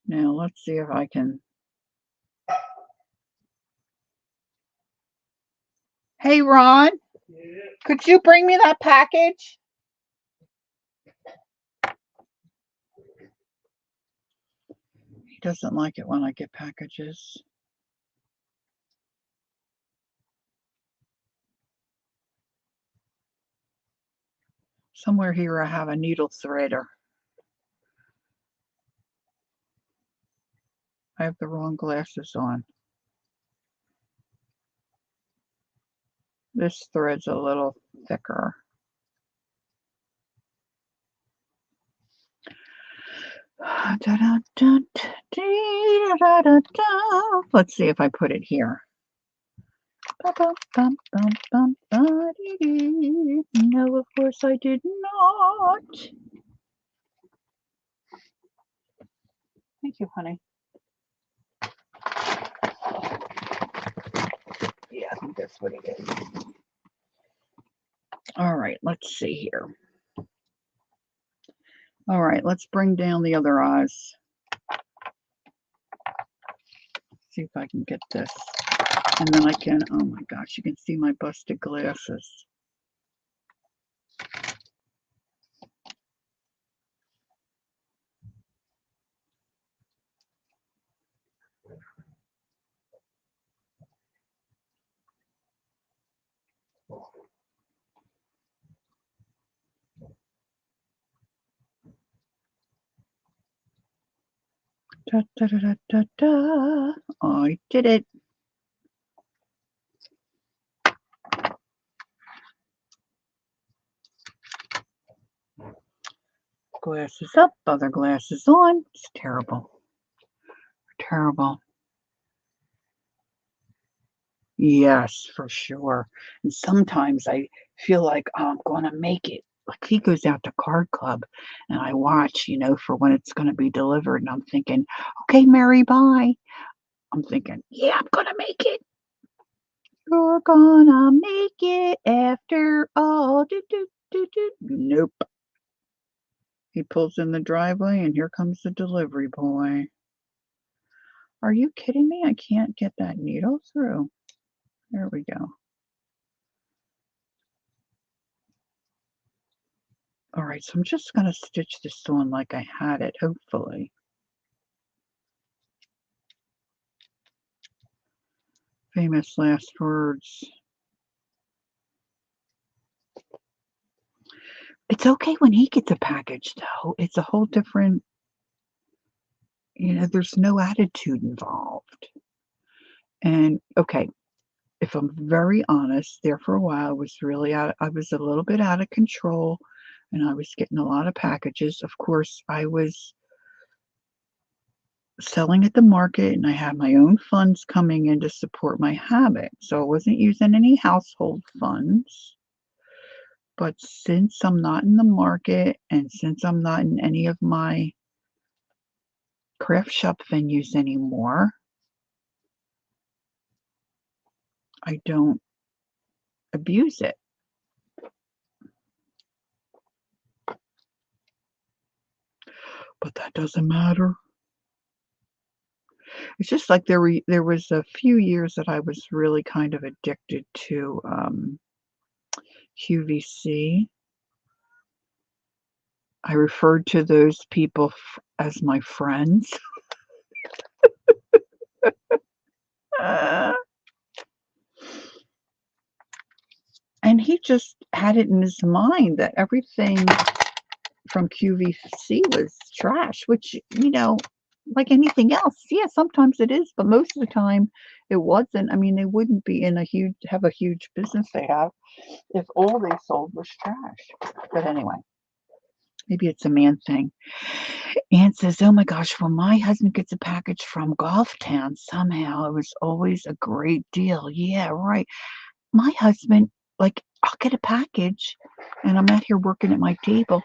Now let's see if I can. Hey, Ron, could you bring me that package? He doesn't like it when I get packages. Somewhere here I have a needle threader. I have the wrong glasses on. This thread's a little thicker. Let's see if I put it here. No, of course I did not. Thank you, honey. Yeah, I think that's what it is. All right, let's see here. All right, let's bring down the other eyes. see if I can get this. And then I can, oh my gosh, you can see my busted glasses. Da, da, da, da, da, da. I did it. Glasses up, other glasses on. It's terrible. Terrible. Yes, for sure. And sometimes I feel like, "Oh, I'm gonna make it." Like, he goes out to Card Club, and I watch, for when it's gonna be delivered, and I'm thinking, "Okay, Mary, bye." I'm thinking, "Yeah, I'm gonna make it. You're gonna make it after all. Do, do, do, do." Nope. He pulls in the driveway, and here comes the delivery boy. Are you kidding me? I can't get that needle through. There we go. All right, so I'm just gonna stitch this on like I had it, hopefully. Famous last words. It's okay when he gets a package, though. It's a whole different, there's no attitude involved. And okay, if I'm very honest, there for a while I was I was a little bit out of control and I was getting a lot of packages. Of course, I was selling at the market and I had my own funds coming in to support my habit. So I wasn't using any household funds. But since I'm not in the market and since I'm not in any of my craft shop venues anymore, I don't abuse it. But that doesn't matter. It's just like there was a few years that I was really kind of addicted to QVC. I referred to those people as my friends. And he just had it in his mind that everything from QVC was trash, which, like anything else, yeah, sometimes it is, but most of the time it wasn't. I mean, they wouldn't be have a huge business they have if all they sold was trash. But anyway, maybe it's a man thing. Ann says, "Oh my gosh, when my husband gets a package from Golf Town, somehow it was always a great deal." Yeah, right. My husband, like, I'll get a package and I'm out here working at my table.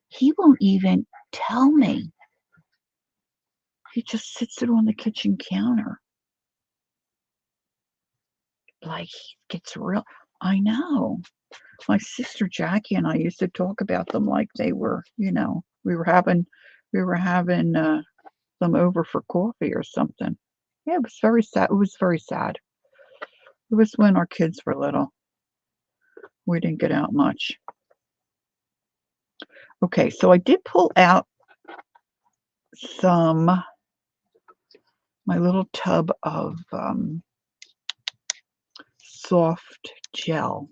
He won't even tell me. He just sits it on the kitchen counter. Like, he gets real. I know. My sister Jackie and I used to talk about them like they were, we were having them over for coffee or something. Yeah, it was very sad. It was very sad. It was when our kids were little. We didn't get out much. Okay, so I did pull out my little tub of soft gel.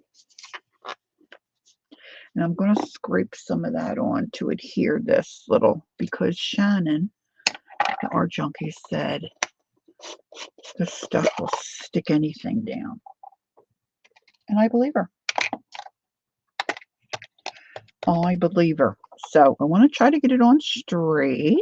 And I'm going to scrape some of that on to adhere this little, because Shannon, the art junkie, said this stuff will stick anything down. And I believe her. I believe her. So I want to try to get it on straight.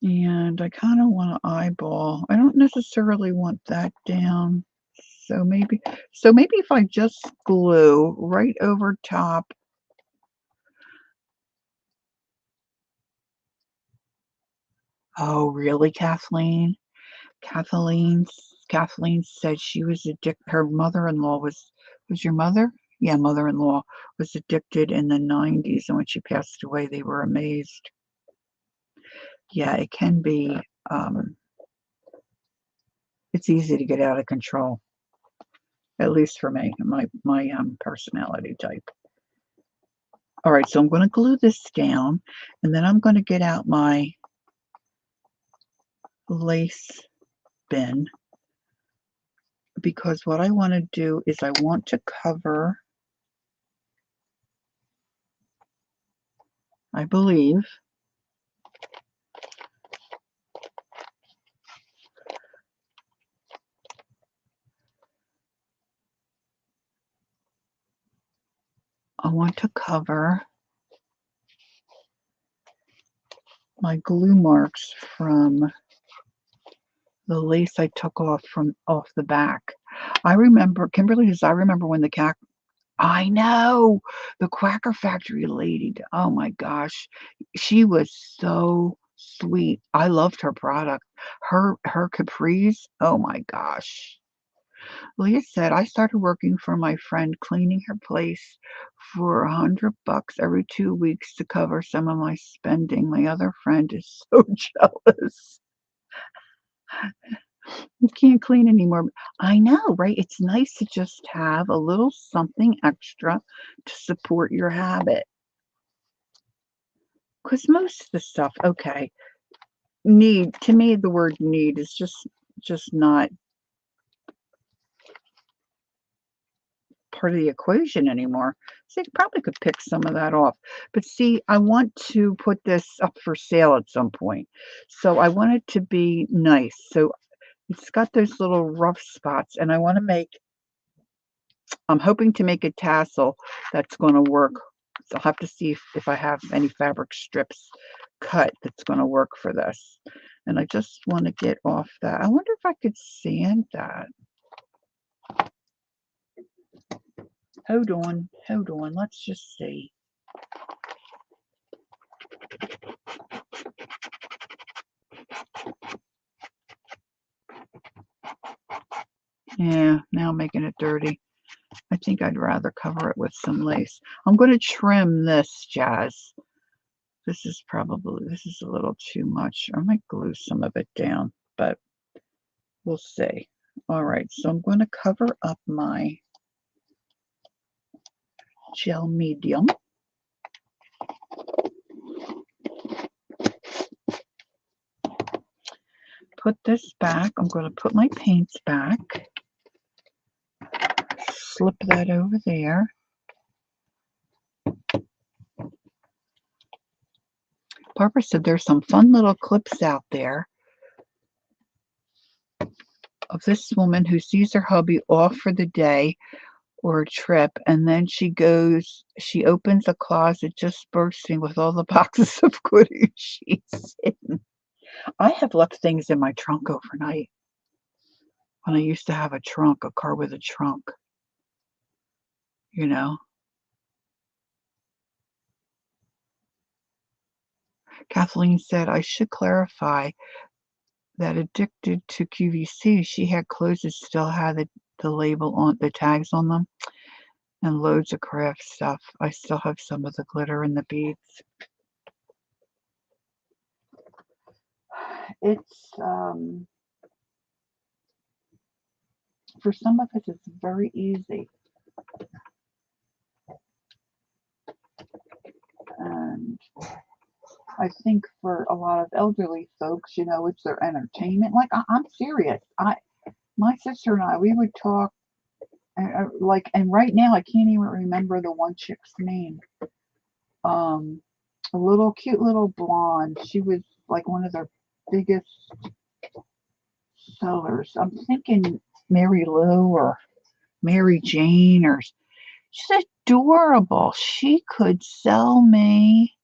And I kind of want to eyeball. I don't necessarily want that down. So maybe if I just glue right over top. Oh, really, Kathleen? Kathleen said she was addicted. Her mother-in-law was your mother? yeah, mother-in-law was addicted in the 90s, and when she passed away, they were amazed. Yeah, it can be, um, it's easy to get out of control, at least for me, my personality type. All right, so I'm gonna glue this down, and then I'm gonna get out my lace bin because what I wanna do is I want to cover, I believe, I want to cover my glue marks from the lace I took off the back. I remember, Kimberly says, I remember when I know, the Quacker Factory lady, oh my gosh, she was so sweet. I loved her product. Her capris, oh my gosh. Leah said, I started working for my friend cleaning her place for $100 every 2 weeks to cover some of my spending. My other friend is so jealous. You can't clean anymore. I know, right? It's nice to just have a little something extra to support your habit. Because most of the stuff, okay, to me, the word need is just not part of the equation anymore. So you probably could pick some of that off. But see, I want to put this up for sale at some point. So I want it to be nice. So it's got those little rough spots, and I'm hoping to make a tassel that's going to work. So I'll have to see if I have any fabric strips cut that's going to work for this. And I just want to get off that. I wonder if I could sand that. Hold on, hold on. Let's just see. Yeah, now I'm making it dirty. I think I'd rather cover it with some lace. I'm going to trim this, Jazz. This is a little too much. I might glue some of it down, but we'll see. All right, so I'm going to cover up my gel medium. Put this back. I'm going to put my paints back. Slip that over there. Barbara said there's some fun little clips out there of this woman who sees her hubby off for the day or a trip, and then she opens a closet just bursting with all the boxes of goodies she's in. I have left things in my trunk overnight when I used to have a car with a trunk, you know. Kathleen said, I should clarify that addicted to QVC, she had clothes that still had the label on the tags on them and loads of craft stuff. I still have some of the glitter and the beads. It's for some of us it's very easy. And I think for a lot of elderly folks, it's their entertainment. Like I'm serious. My sister and I, we would talk and right now I can't even remember the one chick's name. A little cute little blonde. She was like one of their biggest sellers. I'm thinking Mary Lou or Mary Jane, or she's adorable. She could sell me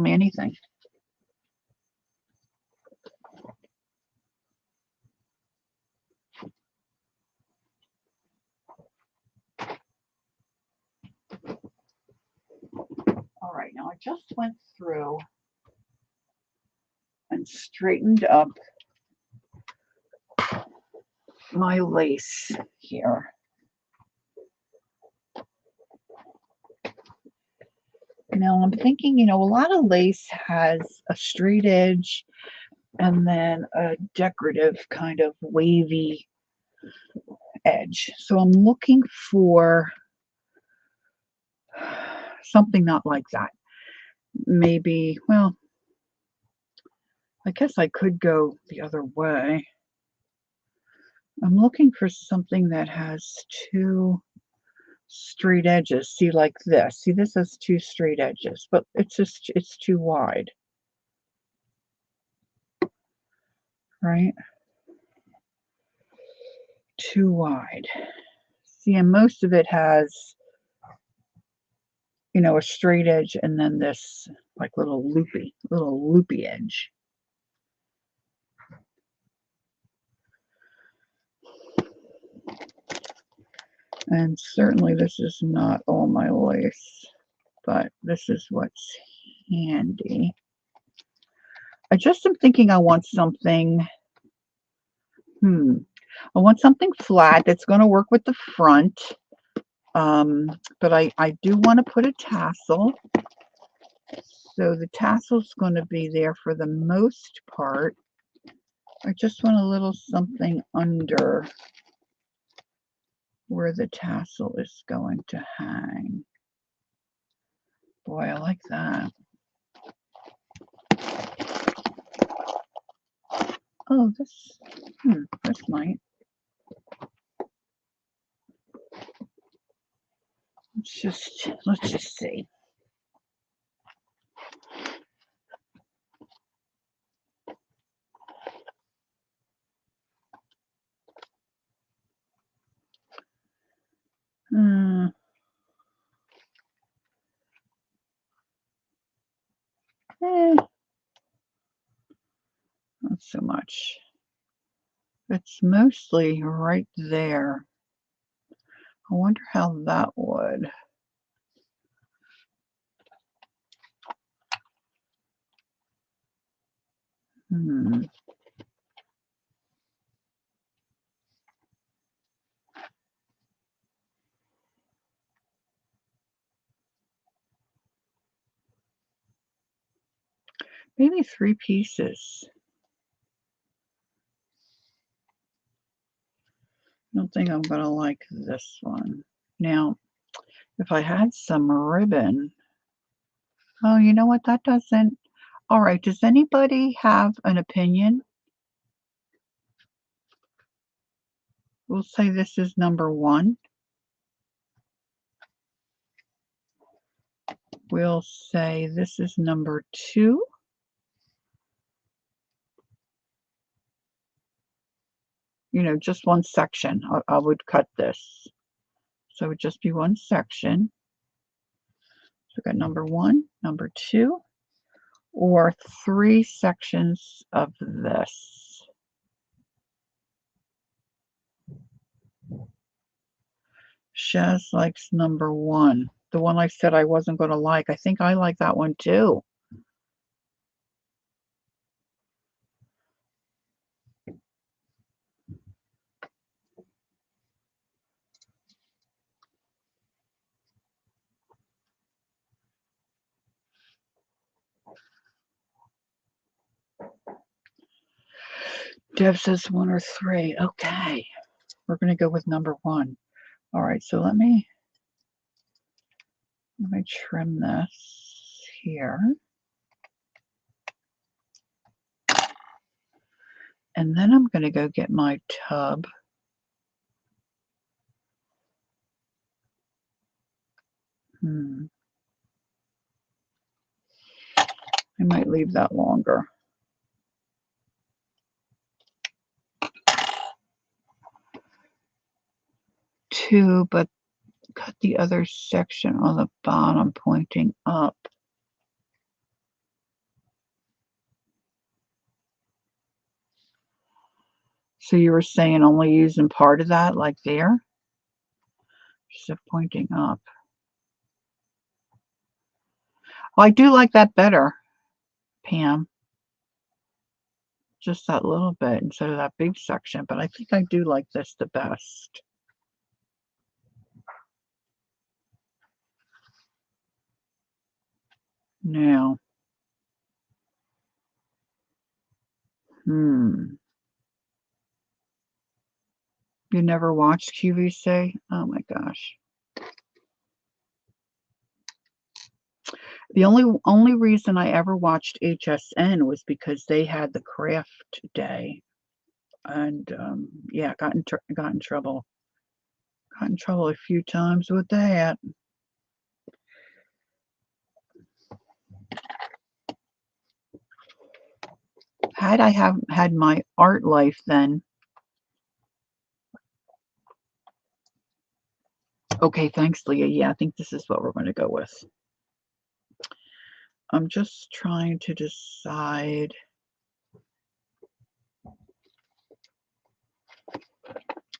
anything. All right, now I just went through and straightened up my lace here. Now I'm thinking, a lot of lace has a straight edge and then a decorative kind of wavy edge. So I'm looking for something not like that. Maybe, well, I guess I could go the other way. I'm looking for something that has two straight edges. See, like this. See, this has two straight edges, but it's too wide, right? Too wide. See, and most of it has, a straight edge and then this like little loopy edge. And certainly this is not all my lace, but this is what's handy. I just am thinking I want something, I want something flat that's going to work with the front. But I do want to put a tassel. So the tassel's going to be there for the most part. I just want a little something under where the tassel is going to hang. Boy, I like that. Oh, this might. Let's just see. Not so much. It's mostly right there. I wonder how that would. Maybe 3 pieces. I don't think I'm going to like this one. Now, if I had some ribbon. Oh, you know what? That doesn't. All right. Does anybody have an opinion? We'll say this is number 1. We'll say this is number 2. Just one section. I would cut this. So it would just be one section. So we've got number 1, number 2, or 3 sections of this. Shaz likes number 1. The one I said I wasn't going to like. I think I like that one too. Deb says 1 or 3. Okay. We're going to go with number 1. All right. So let me trim this here. And then I'm going to go get my tub. I might leave that longer. 2, but cut the other section on the bottom pointing up. So you were saying only using part of that, like there? Instead of pointing up. Well, I do like that better, Pam. Just that little bit instead of that big section, but I think I do like this the best. Now, you never watched QVC? Oh my gosh. The only reason I ever watched HSN was because they had the craft day, and, yeah, got in trouble. Got in trouble a few times with that. Had I have had my art life then. Okay, thanks, Leah. Yeah, I think this is what we're gonna go with. I'm just trying to decide.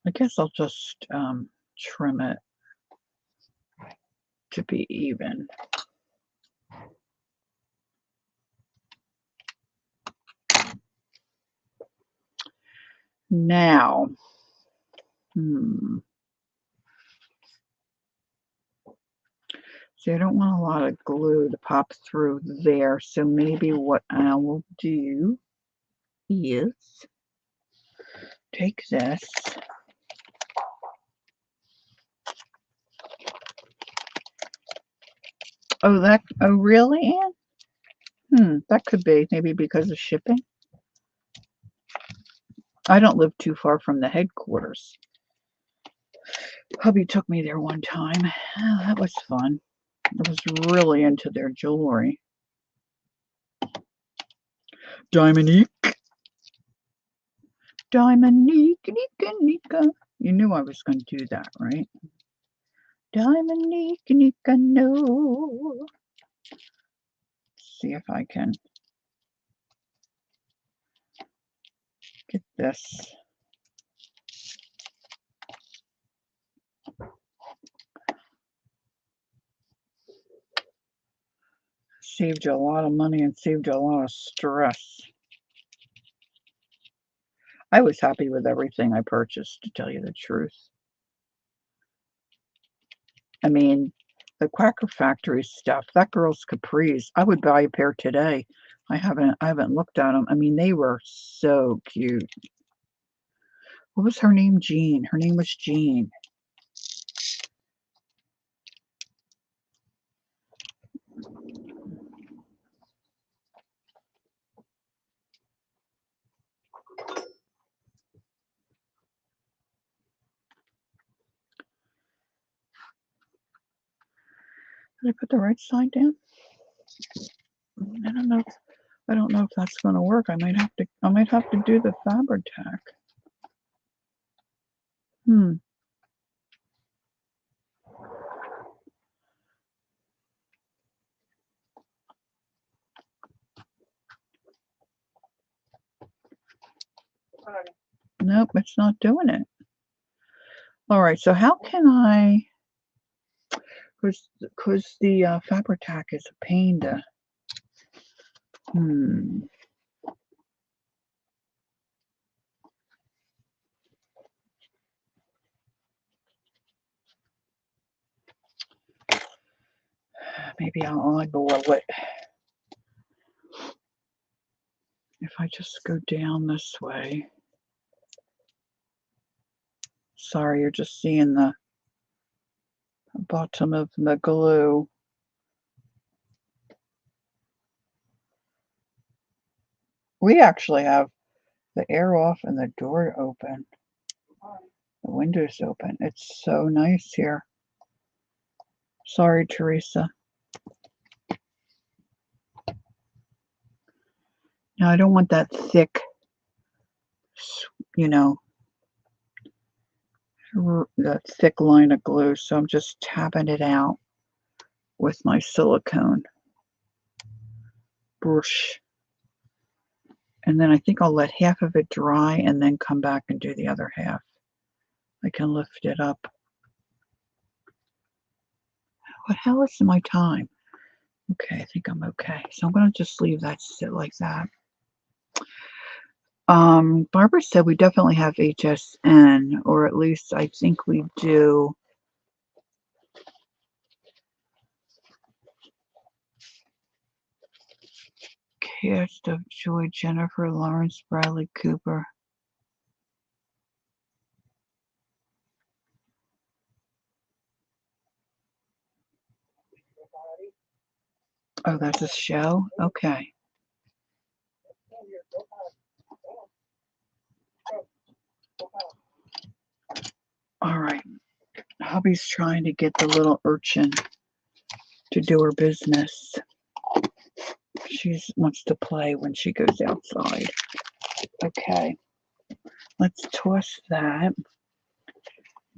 I guess I'll just, trim it to be even. Now, see, I don't want a lot of glue to pop through there, so maybe what I will do is take this. Oh, really, Anne? That could be maybe because of shipping. I don't live too far from the headquarters. Hubby took me there one time. Oh, that was fun. I was really into their jewelry. Diamonique. Diamonique, Nika. You knew I was going to do that, right? Diamonique, Nika, no. See if I can get this. Saved you a lot of money and saved you a lot of stress. I was happy with everything I purchased, to tell you the truth. I mean, the Quacker Factory stuff, that girl's capris, I would buy a pair today. I haven't looked at them. I mean, they were so cute. What was her name? Jean. Her name was Jean. Did I put the right side down? I don't know. I don't know if that's going to work. I might have to do the Fabri-Tac. Nope, it's not doing it. All right, so how can I? Because the Fabri-Tac is a pain to. Maybe I'll eyeball it. If I just go down this way. Sorry, you're just seeing the bottom of the glue. We actually have the air off and the door open. The window's open. It's so nice here. Sorry, Teresa. Now, I don't want that thick, that thick line of glue, so I'm just tapping it out with my silicone brush. And then I think I'll let half of it dry and then come back and do the other half. I can lift it up. What hell is my time? Okay, I think I'm okay. So I'm going to just leave that sit like that. Barbara said we definitely have HSN, or at least I think we do. Cast of Joy, Jennifer Lawrence, Bradley Cooper. Oh, that's a show? Okay. All right. Hubby's trying to get the little urchin to do her business. She wants to play when she goes outside. Okay. Let's toss that.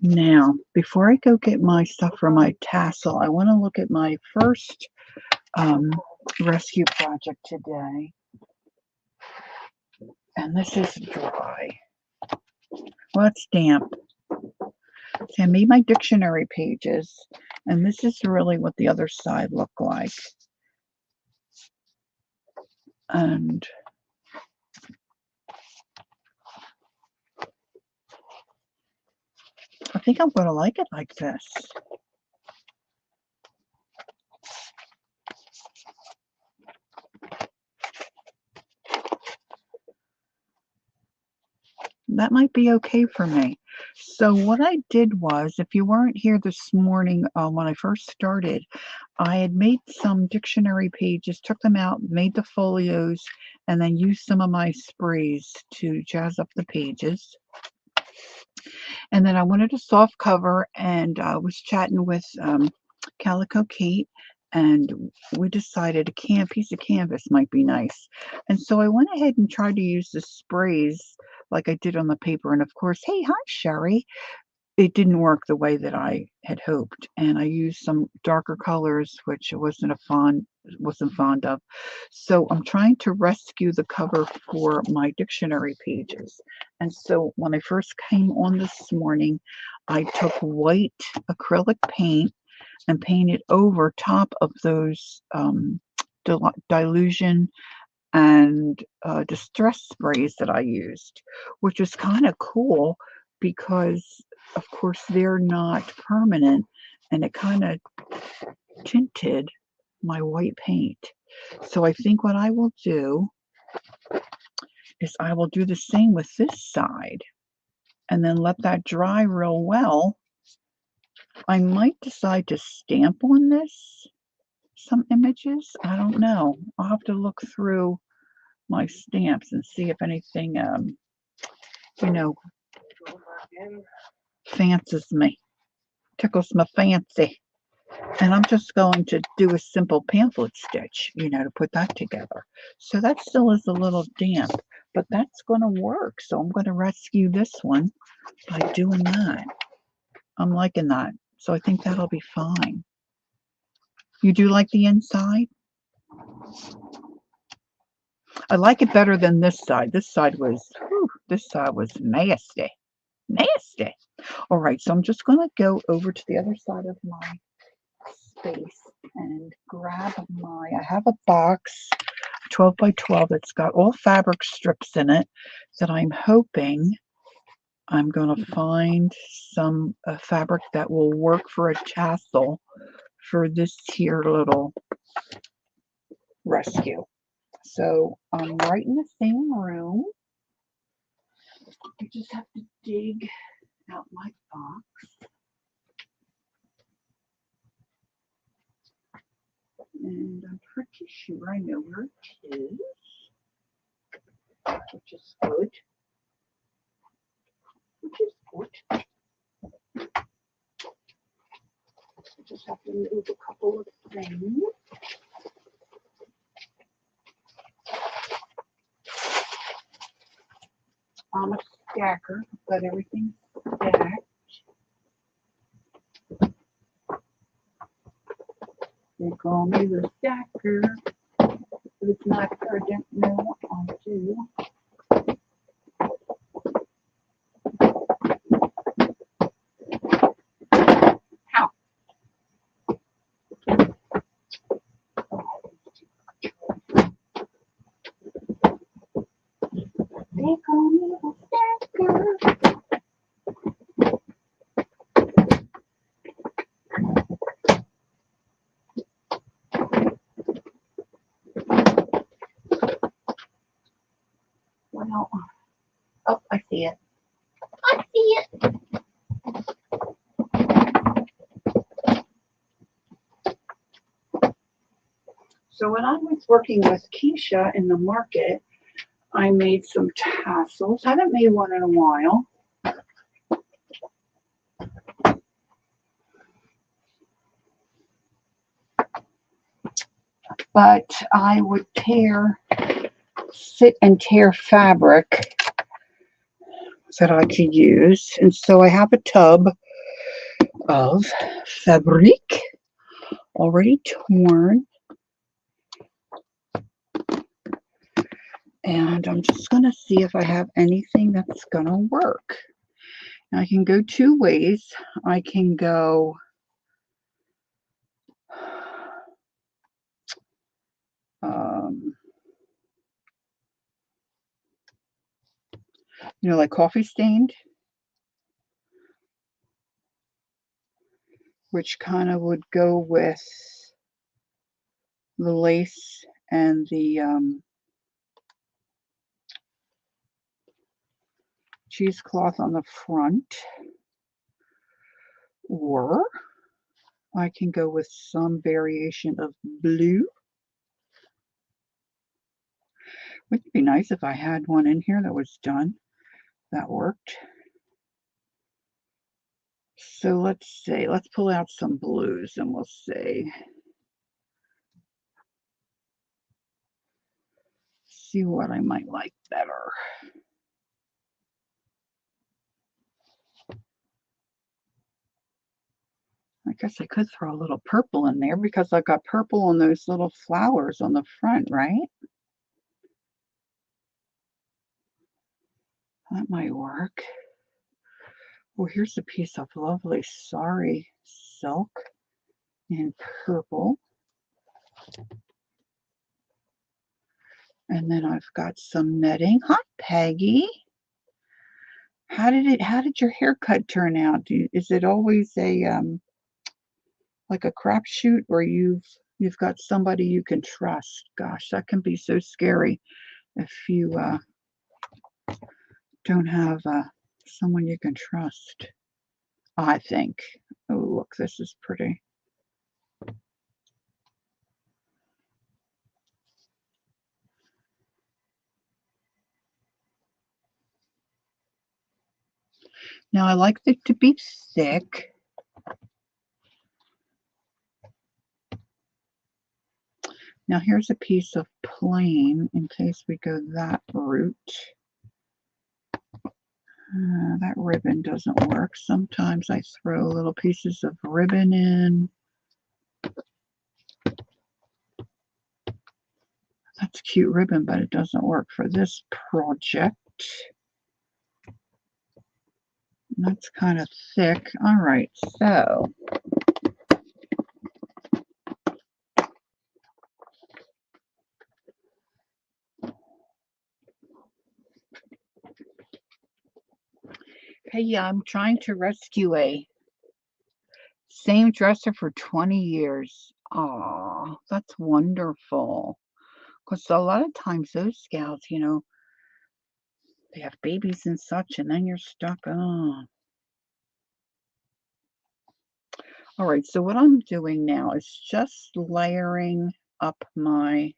Now, before I go get my stuff for my tassel, I want to look at my first rescue project today. And this is dry. Well, it's damp. So I made my dictionary pages, and this is really what the other side looked like. And I think I'm going to like it like this. That might be okay for me. So what I did was, if you weren't here this morning when I first started, I had made some dictionary pages, took them out, made the folios, and then used some of my sprays to jazz up the pages. And then I wanted a soft cover, and I was chatting with Calico Kate, and we decided a piece of canvas might be nice. And so I went ahead and tried to use the sprays like I did on the paper. And of course, hey, hi, Sherry. It didn't work the way that I had hoped. And I used some darker colors, which I wasn't fond of. So I'm trying to rescue the cover for my dictionary pages. And so when I first came on this morning, I took white acrylic paint and painted over top of those dilution and distress sprays that I used, which is kind of cool because, of course, they're not permanent, and it kind of tinted my white paint. So I think what I will do is I will do the same with this side and then let that dry real well. I might decide to stamp on this some images. I don't know. I'll have to look through my stamps and see if anything, fancies me, tickles my fancy. And I'm just going to do a simple pamphlet stitch, to put that together. So that still is a little damp, but that's going to work. So I'm going to rescue this one by doing that. I'm liking that. So I think that'll be fine. You do like the inside? I like it better than this side. This side was nasty. Nasty. All right, so I'm just going to go over to the other side of my space and grab I have a box, 12 by 12, that's got all fabric strips in it that I'm hoping I'm going to find some fabric that will work for a tassel for this here little rescue. So I'm right in the same room. I just have to dig out my box. And I'm pretty sure I know where it is, which is good. I just have to move a couple of things. I'm a stacker. I've got everything stacked. They call me the stacker. But it's not, I don't know what I'll do. How? They call me the stacker. well, oh, I see it. I see it. So when I was working with Keisha in the market, I made some tassels. I haven't made one in a while. But I would sit and tear fabric that I could use. And so I have a tub of fabric already torn. And I'm just going to see if I have anything that's going to work. Now I can go two ways. I can go like coffee stained, which kind of would go with the lace and the cheesecloth on the front. Or I can go with some variation of blue. Wouldn't it be nice if I had one in here that was done? That worked. So let's see. Let's pull out some blues and we'll see. See what I might like better. I guess I could throw a little purple in there because I got purple on those little flowers on the front, right? That might work. Well, here's a piece of lovely sari silk in purple. And then I've got some netting. Hi, Peggy. How did your haircut turn out? Is it always a like a crapshoot, or you've got somebody you can trust? Gosh, that can be so scary if you don't have someone you can trust, I think. Oh, look, this is pretty. Now, I like it to be thick. Now, here's a piece of plain in case we go that route. That ribbon doesn't work. Sometimes I throw little pieces of ribbon in. That's cute ribbon, but it doesn't work for this project. That's kind of thick. All right, so hey, yeah, I'm trying to rescue a same dresser for 20 years. Oh, that's wonderful. Because a lot of times those gals, they have babies and such, and then you're stuck. Oh. All right, so what I'm doing now is just layering up my...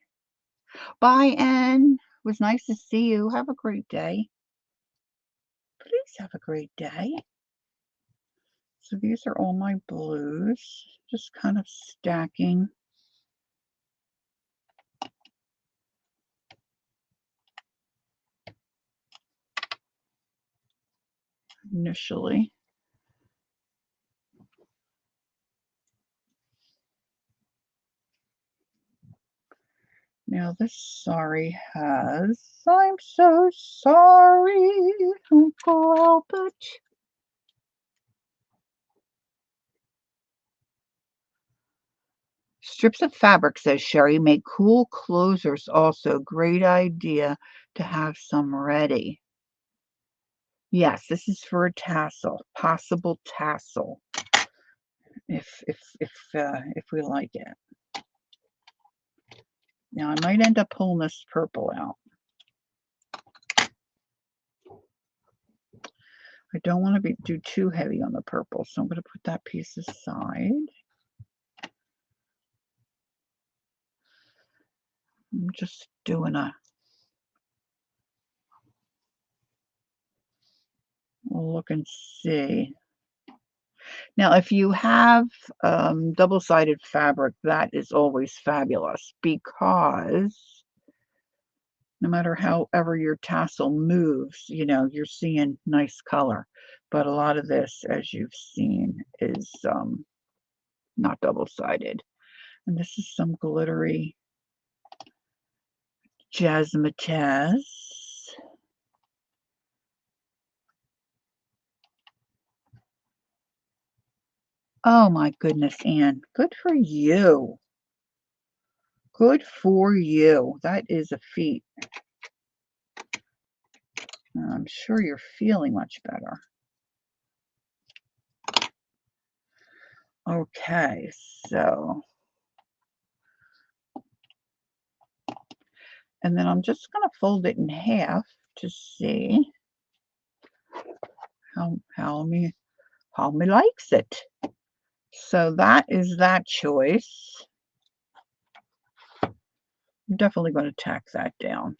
Bye, Anne. It was nice to see you. Have a great day. Please have a great day. So these are all my blues, just kind of stacking. Initially. Now this sari has, I'm so sorry, Uncle Albert. Strips of fabric, says Sherry, make cool closers also. Great idea to have some ready. Yes, this is for a tassel, possible tassel, if we like it. Now I might end up pulling this purple out. I don't want to do too heavy on the purple, so I'm going to put that piece aside. I'm just doing a look and see. Now, if you have double-sided fabric, that is always fabulous because no matter however your tassel moves, you know, you're seeing nice color. But a lot of this, as you've seen, is not double-sided. And this is some glittery Jazzmatazz. Oh my goodness, Anne. Good for you. Good for you. That is a feat. I'm sure you're feeling much better. Okay, so. And then I'm just going to fold it in half to see how me likes it. So that is that choice. I'm definitely going to tack that down.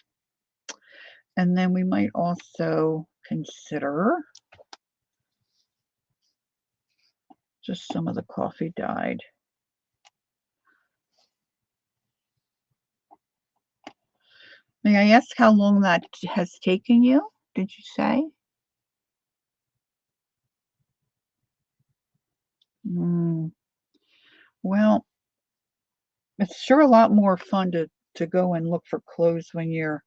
And then we might also consider just some of the coffee dyed. May I ask how long that has taken you? Did you say? Well, it's sure a lot more fun to go and look for clothes when you're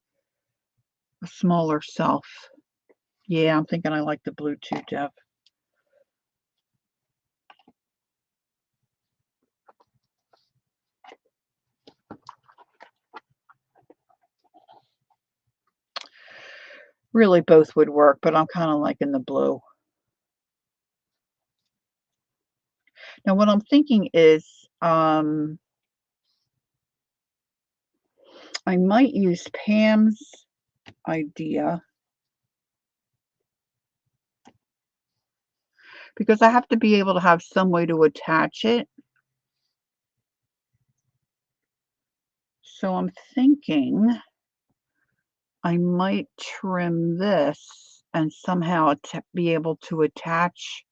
a smaller self. Yeah, I'm thinking I like the blue too, Deb. Really, both would work, but I'm kind of liking the blue. Now, what I'm thinking is I might use Pam's idea because I have to be able to have some way to attach it. So I'm thinking I might trim this and somehow be able to attach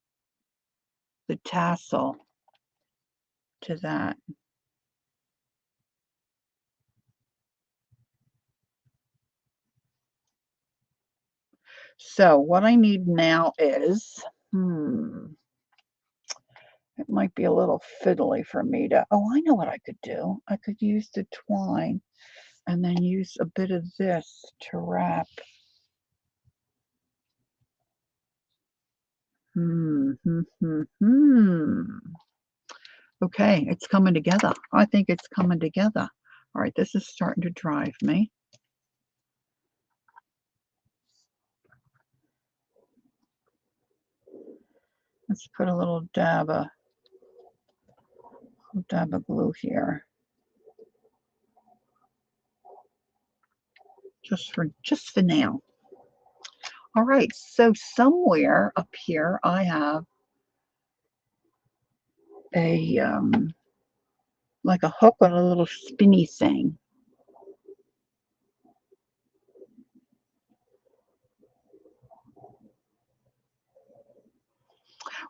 the tassel to that. So what I need now is, it might be a little fiddly for me to, oh, I know what I could do. I could use the twine and then use a bit of this to wrap. Okay, it's coming together. I think it's coming together. All right, this is starting to drive me. Let's put a little dab of glue here. Just for now. All right, so somewhere up here I have a like a hook on a little spinny thing.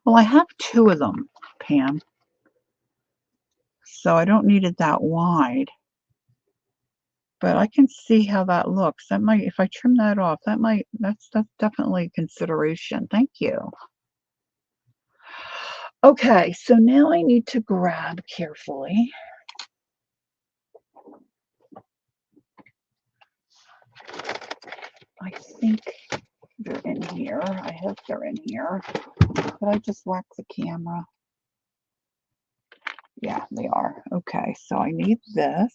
Well, I have two of them, Pam. So I don't need it that wide. But I can see how that looks. That might, if I trim that off, that's definitely a consideration. Thank you. Okay, so now I need to grab carefully. I think they're in here. I hope they're in here. Could I just whack the camera? Yeah, they are. Okay, so I need this.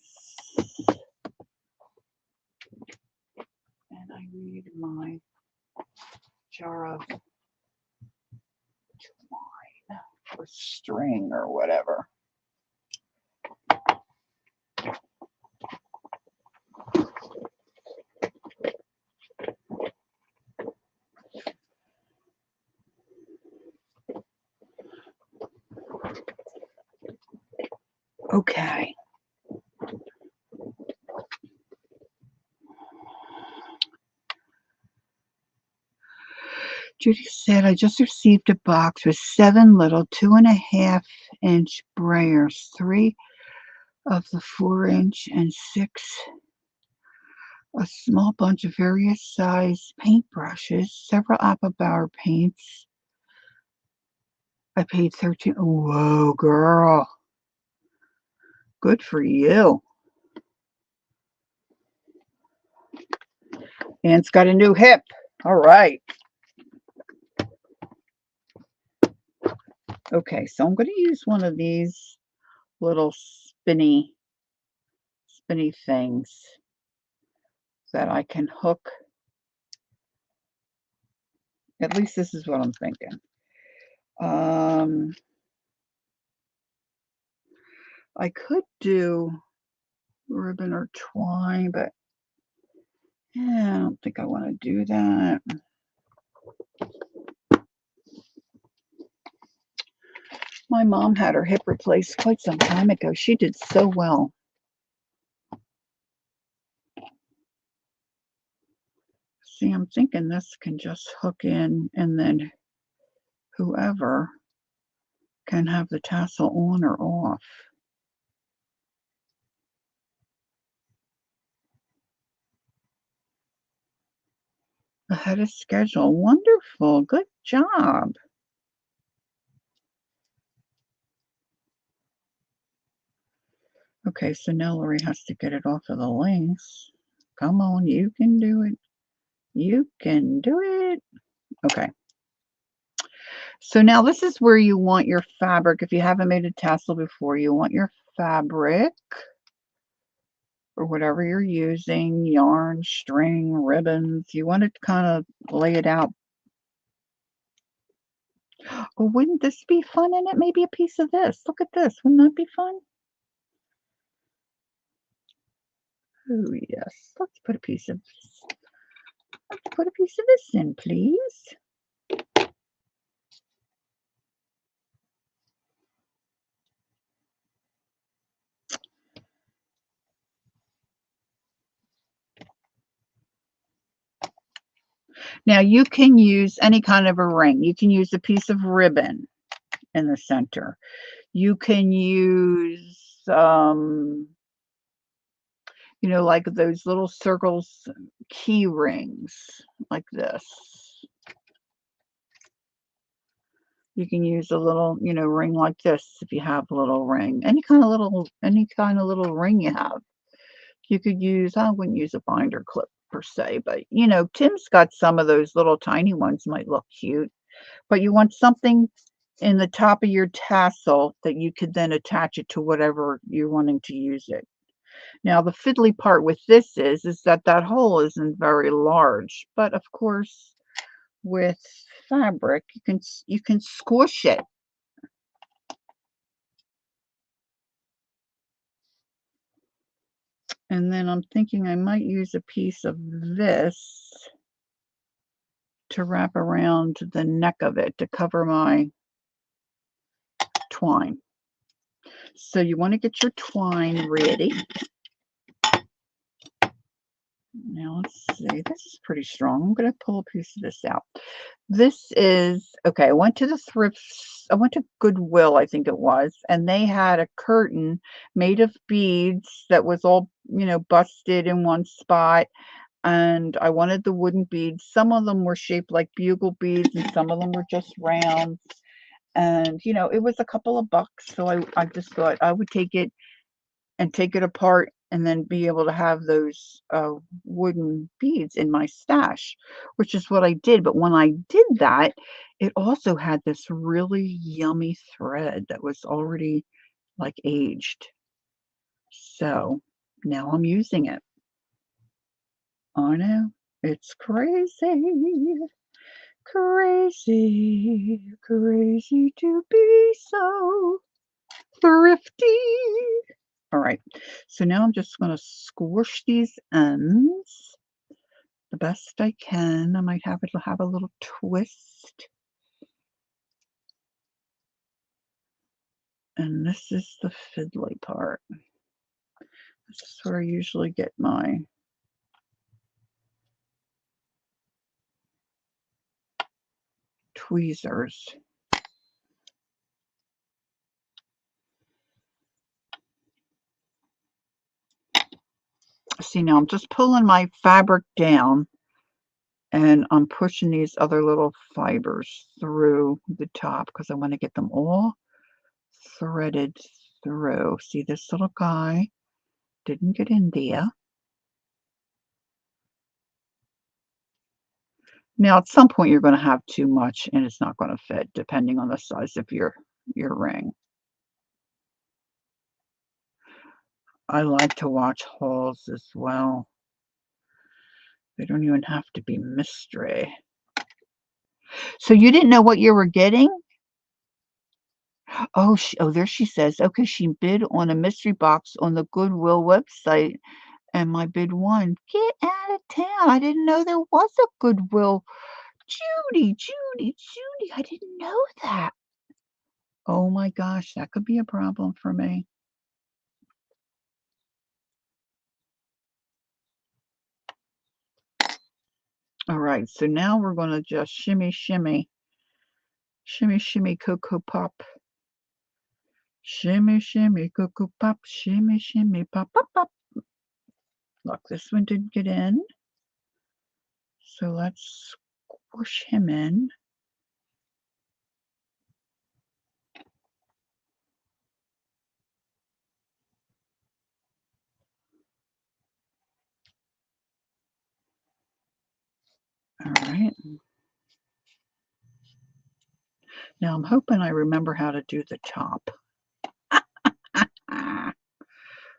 And I need my jar of twine or string or whatever. Okay. Judy said, I just received a box with 7 little 2.5-inch brayers, 3 of the 4-inch and 6 a small bunch of various size paintbrushes, several Apple Bauer paints. I paid 13. Whoa, girl. Good for you. Anne's got a new hip. All right. Okay, so I'm going to use one of these little spinny things that I can hook. At least this is what I'm thinking. I could do ribbon or twine, but yeah, I don't think I want to do that. My mom had her hip replaced quite some time ago. She did so well. See, I'm thinking this can just hook in, and then whoever can have the tassel on or off. Ahead of schedule. Wonderful. Good job. Okay, so now Lori has to get it off of the links. Come on, you can do it. You can do it. Okay. So now this is where you want your fabric. If you haven't made a tassel before, you want your fabric or whatever you're using, yarn, string, ribbons. You want to kind of lay it out. Oh, wouldn't this be fun in it? Maybe a piece of this. Look at this. Wouldn't that be fun? Oh, yes. Let's put a piece of this in, please. Now you can use any kind of a ring. You can use a piece of ribbon in the center. You can use, like those little circles, key rings like this. You can use a little, ring like this if you have a little ring. Any kind of little ring you have. You could use, I wouldn't use a binder clip per se, but Tim's got some of those little tiny ones might look cute. But you want something in the top of your tassel that you could then attach it to whatever you're wanting to use it. Now, the fiddly part with this is that hole isn't very large, but of course, with fabric, you can squish it. And then I'm thinking I might use a piece of this to wrap around the neck of it to cover my twine. So you want to get your twine ready. Now let's see, this is pretty strong. I'm going to pull a piece of this out. This is, okay, I went to Goodwill, I think it was, and they had a curtain made of beads that was all, busted in one spot. And I wanted the wooden beads. Some of them were shaped like bugle beads and some of them were just rounds. And, it was a couple of bucks. So I just thought I would take it and take it apart and then be able to have those wooden beads in my stash, which is what I did. But when I did that, it also had this really yummy thread that was already like aged. So now I'm using it. I know, it's crazy, crazy, crazy to be so thrifty. All right, so now I'm just going to squish these ends the best I can. I might have a little twist. And this is the fiddly part. This is where I usually get my tweezers. See, now I'm just pulling my fabric down and I'm pushing these other little fibers through the top because I want to get them all threaded through. See, this little guy didn't get in there. Now, at some point, you're going to have too much and it's not going to fit depending on the size of your ring. I like to watch hauls as well. They don't even have to be mystery. So you didn't know what you were getting? Oh, there she says, okay, she bid on a mystery box on the Goodwill website, and my bid won. Get out of town. I didn't know there was a Goodwill. Judy, I didn't know that. Oh my gosh, that could be a problem for me. All right, so now we're going to just shimmy, shimmy. Shimmy, shimmy, Cocoa Pop. Shimmy, shimmy, Cocoa Pop. Shimmy, shimmy, pop, pop, pop. Look, this one didn't get in. So let's squish him in. All right. Now I'm hoping I remember how to do the top.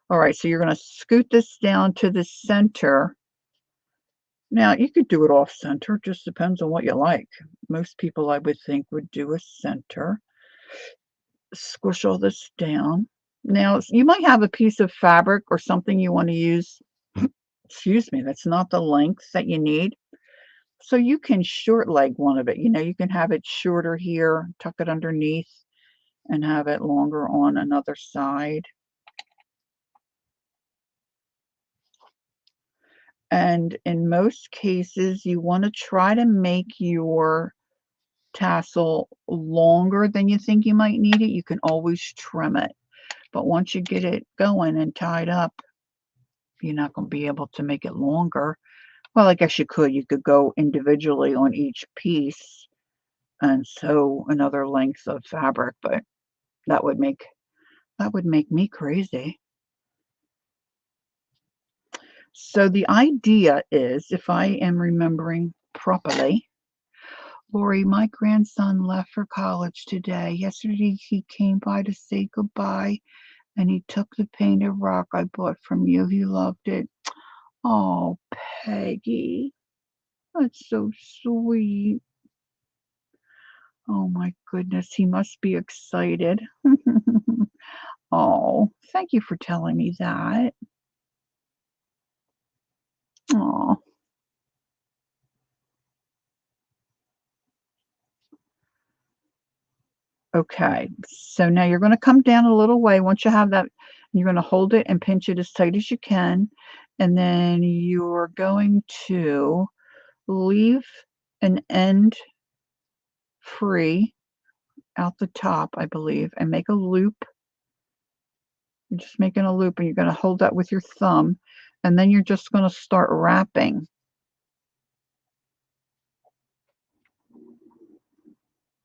All right, so you're going to scoot this down to the center. Now, you could do it off center, just depends on what you like. Most people, I would think, would do a center. Squish all this down. Now, you might have a piece of fabric or something you want to use. Excuse me, that's not the length that you need. So you can short leg one of it. You know, you can have it shorter here, tuck it underneath, and have it longer on another side. And in most cases, you want to try to make your tassel longer than you think you might need it. You can always trim it. But once you get it going and tied up, you're not going to be able to make it longer. Well, I guess you could. You could go individually on each piece and sew another length of fabric, but that would make me crazy. So the idea is, if I am remembering properly, Lori, my grandson left for college today. Yesterday he came by to say goodbye, and he took the painted rock I bought from you. He loved it. Oh, Peggy, that's so sweet. Oh my goodness, he must be excited. Oh, thank you for telling me that. Oh. Okay, so now you're going to come down a little way. Once you have that, you're going to hold it and pinch it as tight as you can. And then you're going to leave an end free out the top, I believe, and make a loop. You're just making a loop, and you're going to hold that with your thumb. And then you're just going to start wrapping.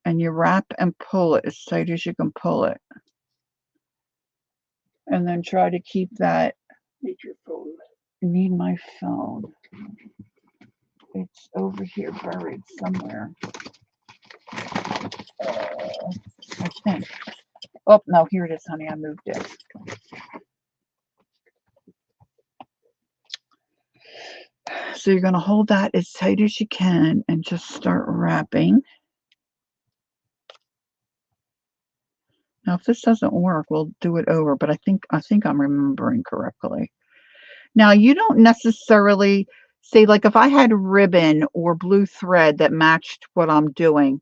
And you wrap and pull it as tight as you can pull it. And then try to keep that. Need your phone. I need my phone. It's over here buried somewhere. I think. Oh, no, here it is, honey. I moved it. So you're going to hold that as tight as you can and just start wrapping. Now, if this doesn't work, we'll do it over, but I think I'm remembering correctly. Now, you don't necessarily say, like, if I had ribbon or blue thread that matched what I'm doing,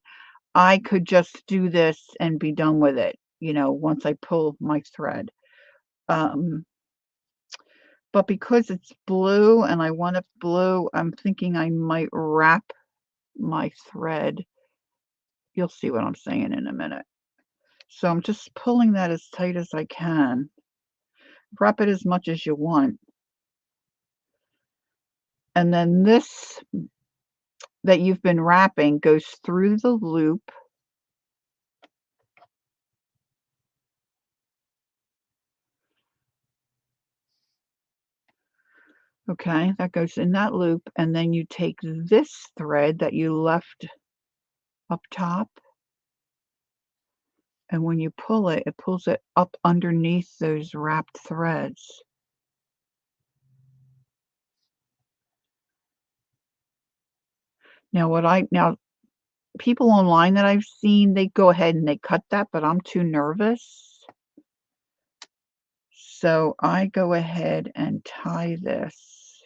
I could just do this and be done with it. once I pull my thread. Um, but because it's blue and I want it blue, I'm thinking I might wrap my thread. You'll see what I'm saying in a minute. So I'm just pulling that as tight as I can. Wrap it as much as you want. And then this that you've been wrapping goes through the loop. Okay, that goes in that loop, and then you take this thread that you left up top, and when you pull it, it pulls it up underneath those wrapped threads. Now people online that I've seen, they go ahead and they cut that, but I'm too nervous. So I go ahead and tie this,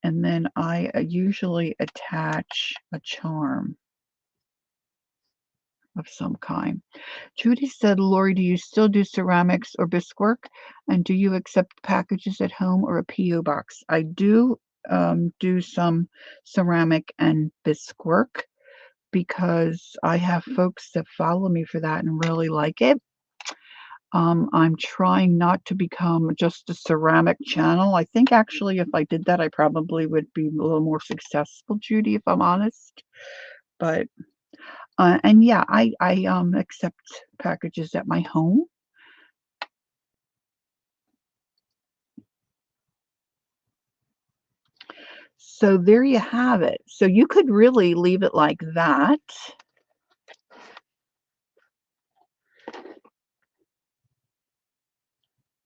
and then I usually attach a charm of some kind. Judy said, Lori, do you still do ceramics or bisque work? And do you accept packages at home or a P.O. box? I do do some ceramic and bisque work because I have folks that follow me for that and really like it. I'm trying not to become just a ceramic channel. I think actually if I did that, I probably would be a little more successful, Judy, if I'm honest. But and yeah, I accept packages at my home. So there you have it. So you could really leave it like that.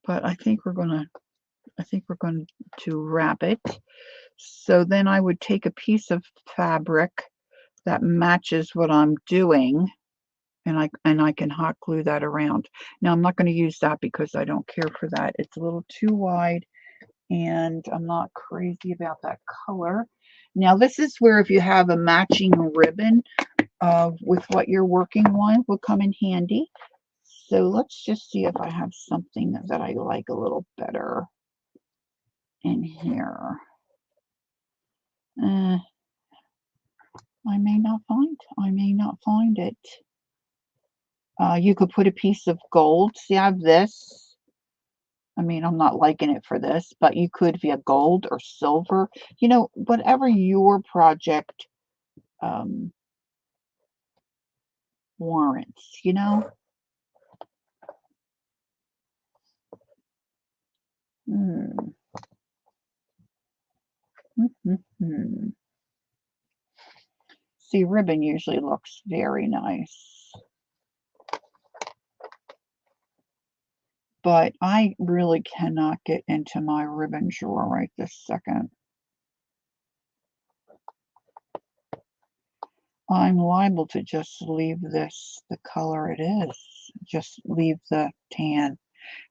But I think we're going to wrap it. So then I would take a piece of fabric that matches what I'm doing, and I can hot glue that around. Now I'm not going to use that because I don't care for that. It's a little too wide and I'm not crazy about that color. Now this is where if you have a matching ribbon with what you're working on will come in handy. So let's just see if I have something that I like a little better in here. I may not find it. You could put a piece of gold. See, I have this. I mean, I'm not liking it for this, but you could via gold or silver, whatever your project warrants, Hmm. See, ribbon usually looks very nice. But I really cannot get into my ribbon drawer right this second. I'm liable to just leave this the color it is. Just leave the tan.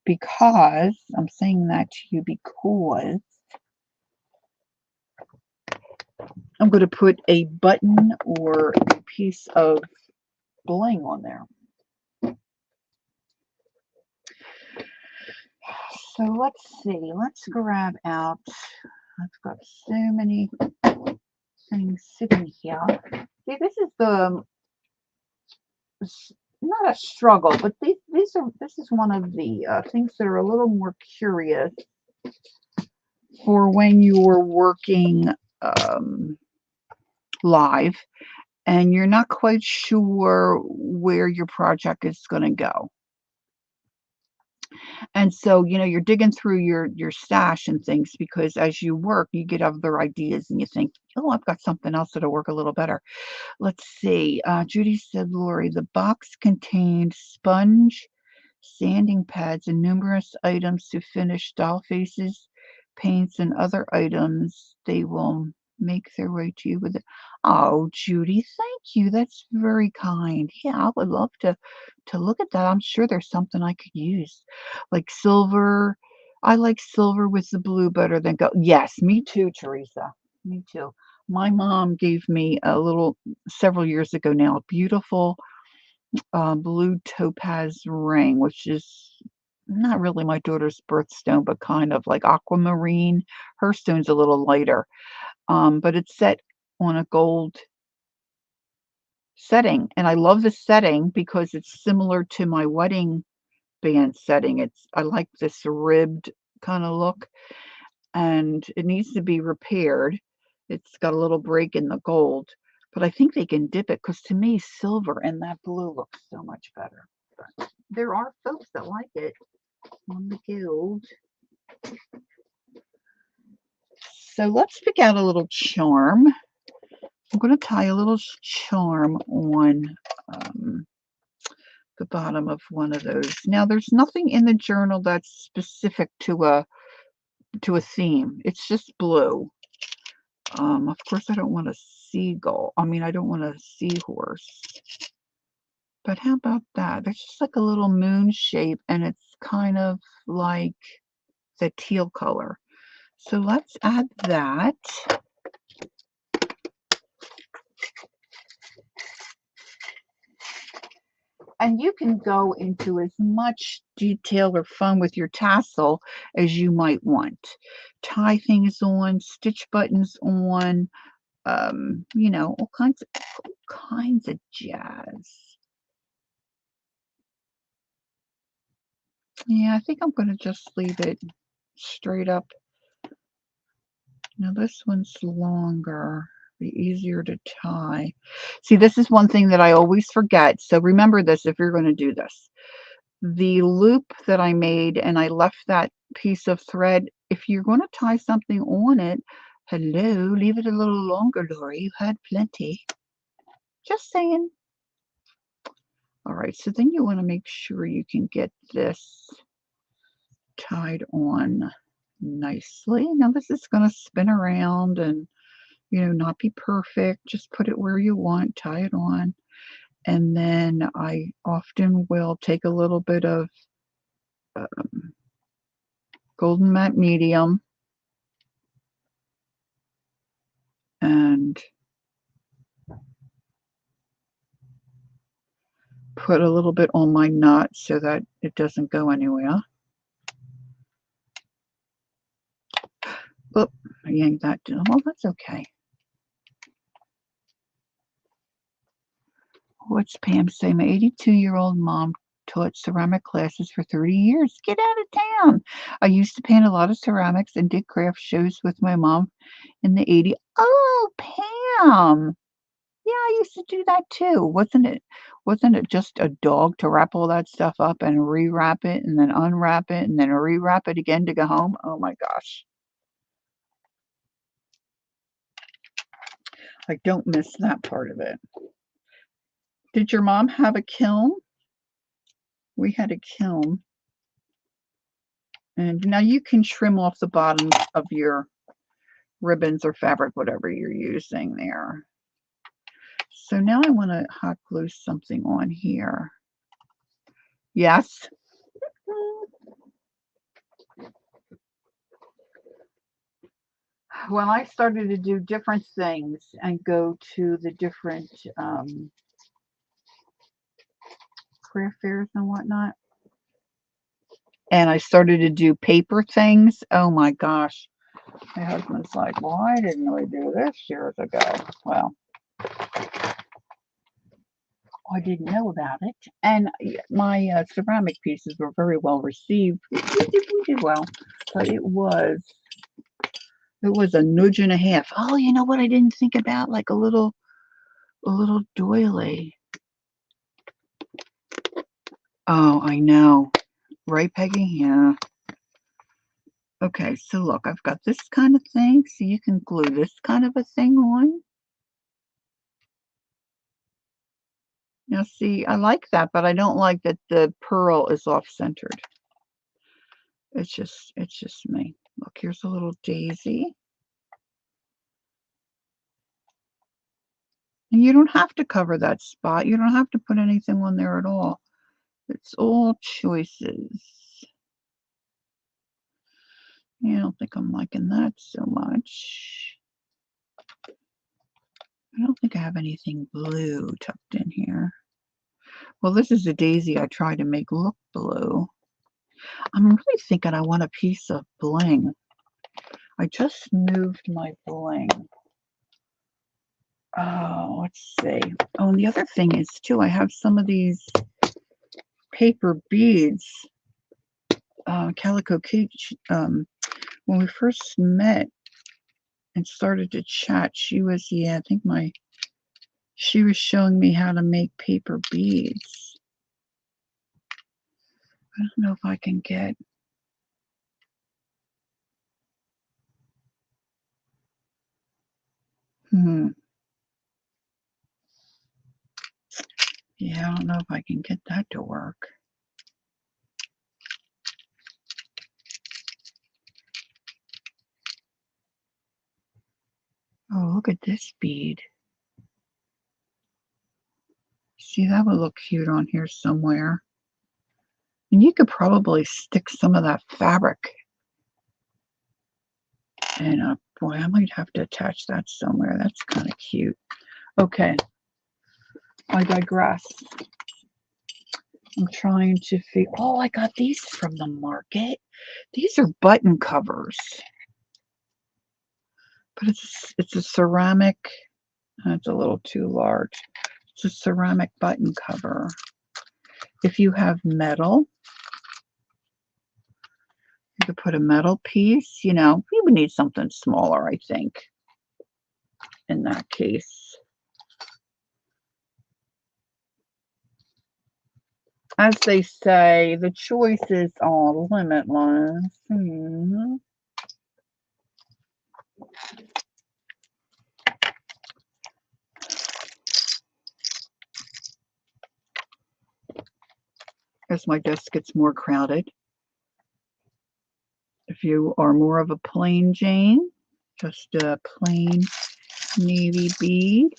Because, I'm saying that to you because I'm going to put a button or a piece of bling on there. So let's see. Let's grab out. I've got so many things sitting here. See, this is not a struggle, but this is one of the things that are a little more curious for when you're working live and you're not quite sure where your project is going to go. And so, you're digging through your stash and things because as you work, you get other ideas and you think, oh, I've got something else that'll work a little better. Let's see. Judy said, Lori, the box contained sponge, sanding pads, and numerous items to finish doll faces, paints, and other items. They will make their way to you with it. Oh, Judy, thank you. That's very kind. Yeah, I would love to look at that. I'm sure there's something I could use. Like silver. I like silver with the blue better than gold. Yes, me too, Teresa. Me too. My mom gave me several years ago now, a beautiful blue topaz ring, which is not really my daughter's birthstone, but kind of like aquamarine. Her stone's a little lighter, but it's set on a gold setting, and I love the setting because it's similar to my wedding band setting. I like this ribbed kind of look, and it needs to be repaired. It's got a little break in the gold, but I think they can dip it because to me, silver and that blue looks so much better. But there are folks that like it on the gold. So let's pick out a little charm. I'm going to tie a little charm on the bottom of one of those. Now, there's nothing in the journal that's specific to a theme. It's just blue. Of course, I don't want a seagull. I mean, I don't want a seahorse. But how about that? There's just like a little moon shape, and it's kind of like the teal color. So let's add that. And you can go into as much detail or fun with your tassel as you might want. Tie things on, stitch buttons on, you know, all kinds of jazz. Yeah, I think I'm going to just leave it straight up. Now this one's longer, be easier to tie. See, this is one thing that I always forget. So remember this if you're going to do this. The loop that I made, and I left that piece of thread, if you're going to tie something on it, hello, leave it a little longer, Lori. You had plenty. Just saying. All right, so then you want to make sure you can get this tied on nicely. Now this is going to spin around and, you know, not be perfect. Just put it where you want, tie it on. And then I often will take a little bit of golden matte medium and put a little bit on my knot so that it doesn't go anywhere. Oh, I yanked that down. Well, that's okay. What's Pam say? My 82-year-old mom taught ceramic classes for 30 years. Get out of town. I used to paint a lot of ceramics and did craft shows with my mom in the 80s. Oh, Pam. Yeah, I used to do that too. Wasn't it just a dog to wrap all that stuff up and rewrap it and then unwrap it and then rewrap it again to go home? Oh my gosh. I don't miss that part of it. Did your mom have a kiln? We had a kiln. And now you can trim off the bottom of your ribbons or fabric, whatever you're using there. So now I want to hot glue something on here. Yes. When I started to do different things and go to the different craft fairs and whatnot, and I started to do paper things, oh my gosh. My husband's like, why didn't we do this years ago? Well, I didn't know about it. And my ceramic pieces were very well received. We did well, but it was a nudge and a half. Oh, you know what I didn't think about? Like a little doily. Oh, I know. Right, Peggy? Yeah. Okay, so look, I've got this kind of thing, so you can glue this kind of a thing on. Now, see, I like that, but I don't like that the pearl is off-centered. It's just me. Look, here's a little daisy. And you don't have to cover that spot. You don't have to put anything on there at all. It's all choices. Yeah, I don't think I'm liking that so much. I don't think I have anything blue tucked in here. Well, this is a daisy I tried to make look blue. I'm really thinking I want a piece of bling. I just moved my bling. Oh, let's see. Oh, and the other thing is, too, I have some of these paper beads. Calico Kate, when we first met and started to chat, she was, yeah, I think she was showing me how to make paper beads. I don't know if I can get. Yeah, I don't know if I can get that to work. Oh, look at this bead. See, that would look cute on here somewhere. And you could probably stick some of that fabric. And boy, I might have to attach that somewhere. That's kind of cute. Okay, I digress. I'm trying to figure. Oh, I got these from the market. These are button covers, but it's a ceramic. It's a little too large. It's a ceramic button cover. If you have metal, you could put a metal piece. You know, you would need something smaller, I think, in that case. As they say, the choices are limitless. As my desk gets more crowded. If you are more of a plain Jane, just a plain navy bead.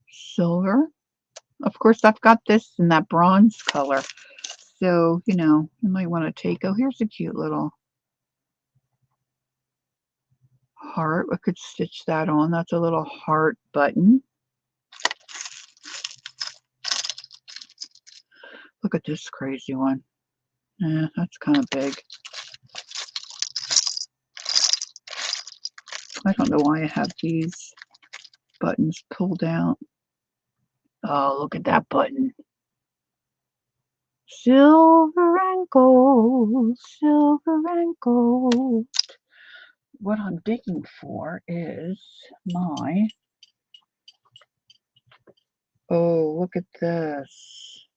Silver. Of course, I've got this in that bronze color. So, you know, you might want to take, oh, here's a cute little heart. I could stitch that on. That's a little heart button. Look at this crazy one. Yeah, that's kind of big. I don't know why I have these buttons pulled out. Oh, look at that button. Silver and gold, silver and gold. What I'm digging for is my, oh, look at this.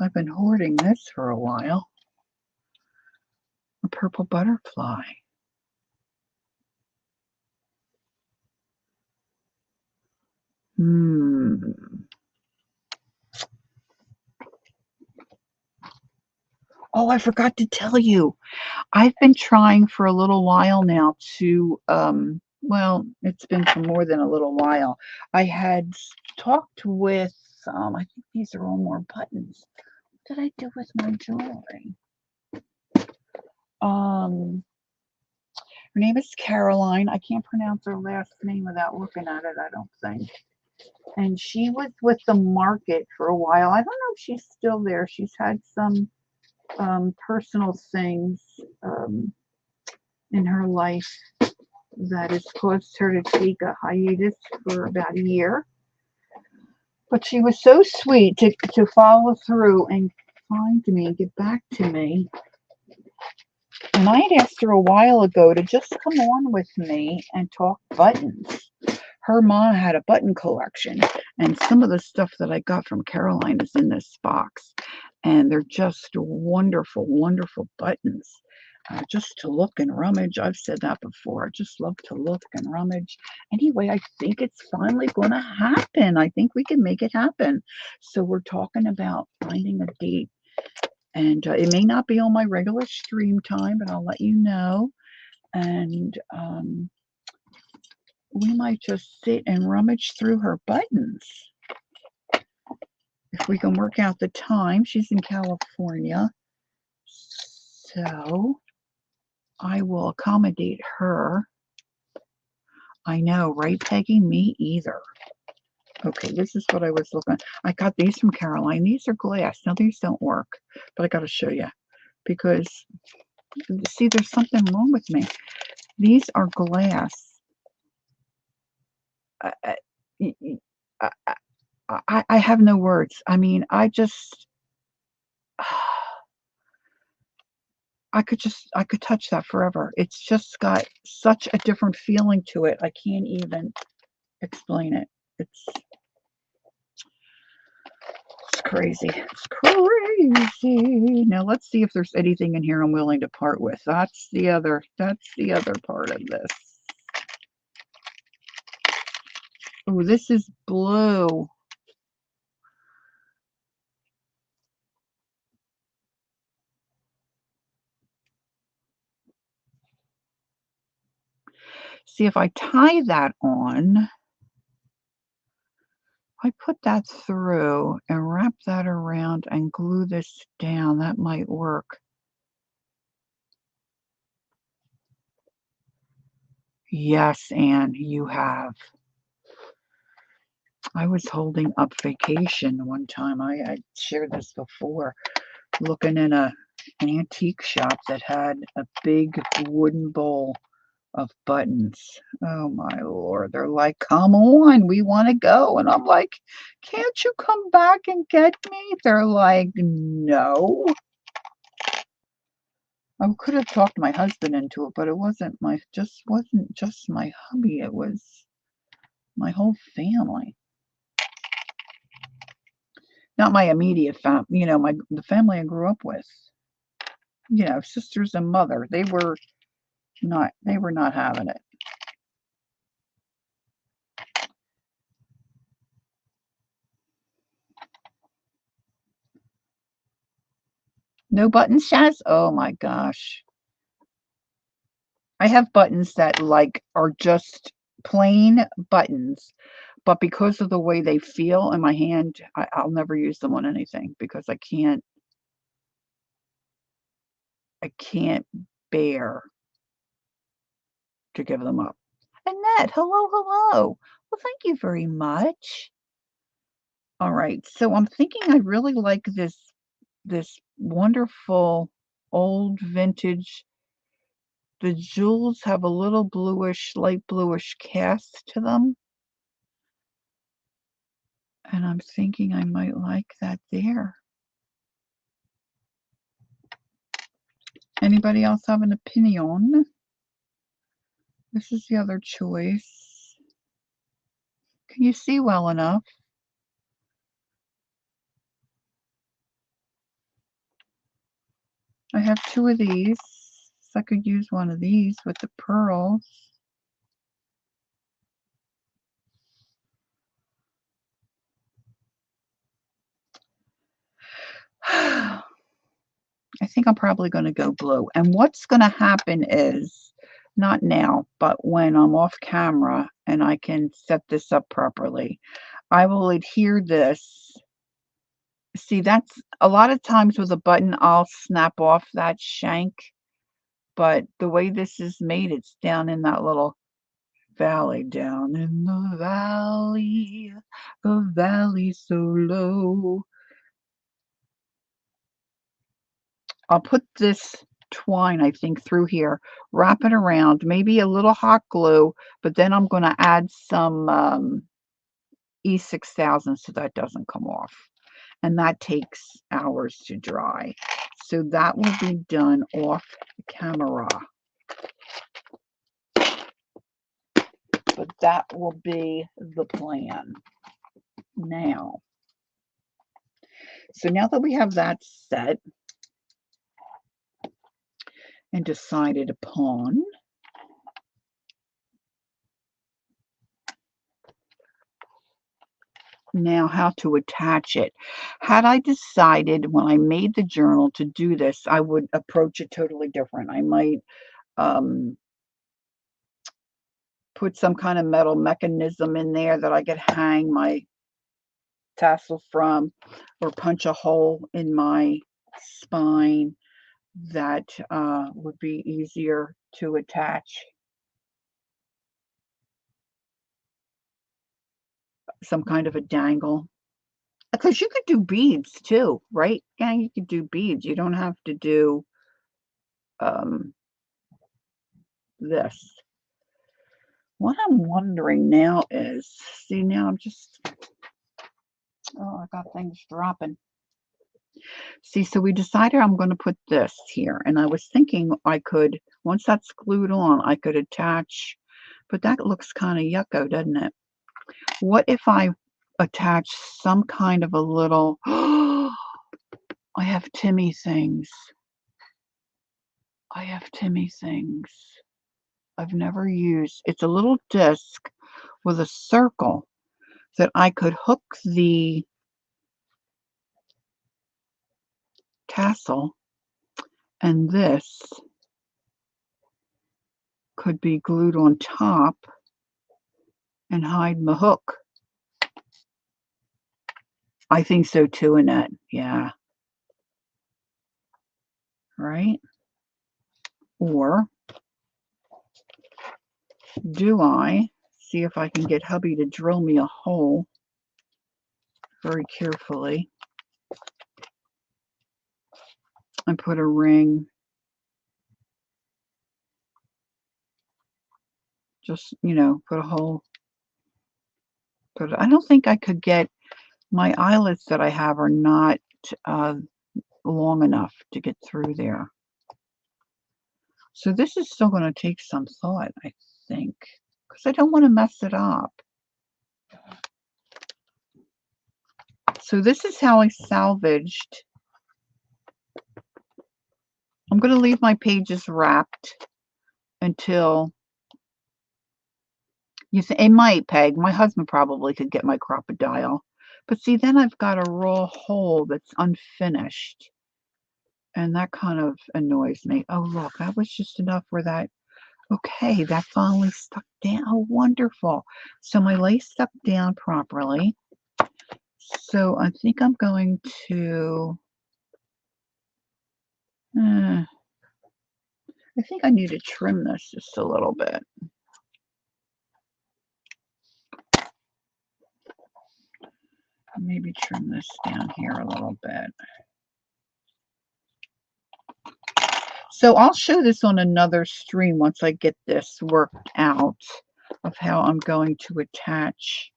I've been hoarding this for a while. A purple butterfly. Oh, I forgot to tell you. I've been trying for a little while now to, well, it's been for more than a little while. I had talked with, I think these are all more buttons. What did I do with my jewelry? Her name is Caroline. I can't pronounce her last name without looking at it, I don't think. And she was with the market for a while. I don't know if she's still there. She's had some personal things in her life that has caused her to take a hiatus for about a year. But she was so sweet to follow through and find me and get back to me. And I had asked her a while ago to just come on with me and talk buttons. Her mom had a button collection, and some of the stuff that I got from Caroline is in this box. And they're just wonderful, wonderful buttons. Just to look and rummage. I've said that before. I just love to look and rummage. Anyway, I think it's finally going to happen. I think we can make it happen. So we're talking about finding a date. And it may not be on my regular stream time, but I'll let you know. And we might just sit and rummage through her buttons. If we can work out the time. She's in California. So I will accommodate her. I know, right, Peggy? Me either. Okay, this is what I was looking. I got these from Caroline. These are glass. Now, these don't work, but I got to show you because, see, there's something wrong with me. These are glass. I, I, I have no words. I mean, I could touch that forever. It's just got such a different feeling to it. I can't even explain it. It's crazy. It's crazy. Now let's see if there's anything in here I'm willing to part with. That's the other part of this. Oh, this is blue. See, if I tie that on, I put that through and wrap that around and glue this down, that might work. Yes, Anne, you have. I was holding up vacation one time. I shared this before, looking in an antique shop that had a big wooden bowl of buttons. Oh my Lord. They're like, come on, we want to go. And I'm like, can't you come back and get me? They're like, no. I could have talked my husband into it, but it wasn't just my hubby. It was my whole family. Not my immediate family, the family I grew up with. Sisters and mother. They were not having it. No buttons, Shaz? Oh my gosh. I have buttons that are just plain buttons, but because of the way they feel in my hand, I'll never use them on anything because I can't bear to give them up. Annette, hello, hello. Well, thank you very much. All right, so I'm thinking I really like this wonderful old vintage. The jewels have a little bluish, light bluish cast to them. And I'm thinking I might like that there. Anybody else have an opinion? This is the other choice. Can you see well enough? I have two of these. So I could use one of these with the pearls. I think I'm probably going to go blue. And what's going to happen is, not now, but when I'm off camera and I can set this up properly, I will adhere this. See, that's a lot of times with a button, I'll snap off that shank, but the way this is made, it's down in that little valley, down in the valley, a valley so low. I'll put this twine, I think, through here, wrap it around, maybe a little hot glue, but then I'm going to add some E6000 so that doesn't come off. And that takes hours to dry. So that will be done off camera. But that will be the plan now. So now that we have that set and decided upon, now how to attach it. Had I decided when I made the journal to do this, I would approach it totally different. I might put some kind of metal mechanism in there that I could hang my tassel from, or punch a hole in my spine. that would be easier to attach. Some kind of a dangle. Because you could do beads too, right? Yeah, you could do beads. You don't have to do um, this. What I'm wondering now is, see, now I'm just, oh, I got things dropping. See, so we decided I'm going to put this here. And I was thinking I could, once that's glued on, I could attach, but that looks kind of yucko, doesn't it? What if I attach some kind of a little, I have Timmy things. I have Timmy things. I've never used. It's a little disc with a circle that I could hook the tassel, and this could be glued on top and hide my hook. I think so too, Annette. Yeah. Right? Or do I see if I can get hubby to drill me a hole very carefully and put a ring, just, put a hole. But I don't think I could get, my eyelets that I have are not long enough to get through there. So this is still going to take some thought, I think, because I don't want to mess it up. So this is how I salvaged. I'm going to leave my pages wrapped until it might, Peg. My husband probably could get my crocodile. But see, then I've got a raw hole that's unfinished. And that kind of annoys me. Oh, look, that was just enough where that, okay, that finally stuck down. Oh, wonderful. So my lace stuck down properly. So I think I'm going to, I think I need to trim this just a little bit. Maybe trim this down here a little bit. So I'll show this on another stream once I get this worked out of how I'm going to attach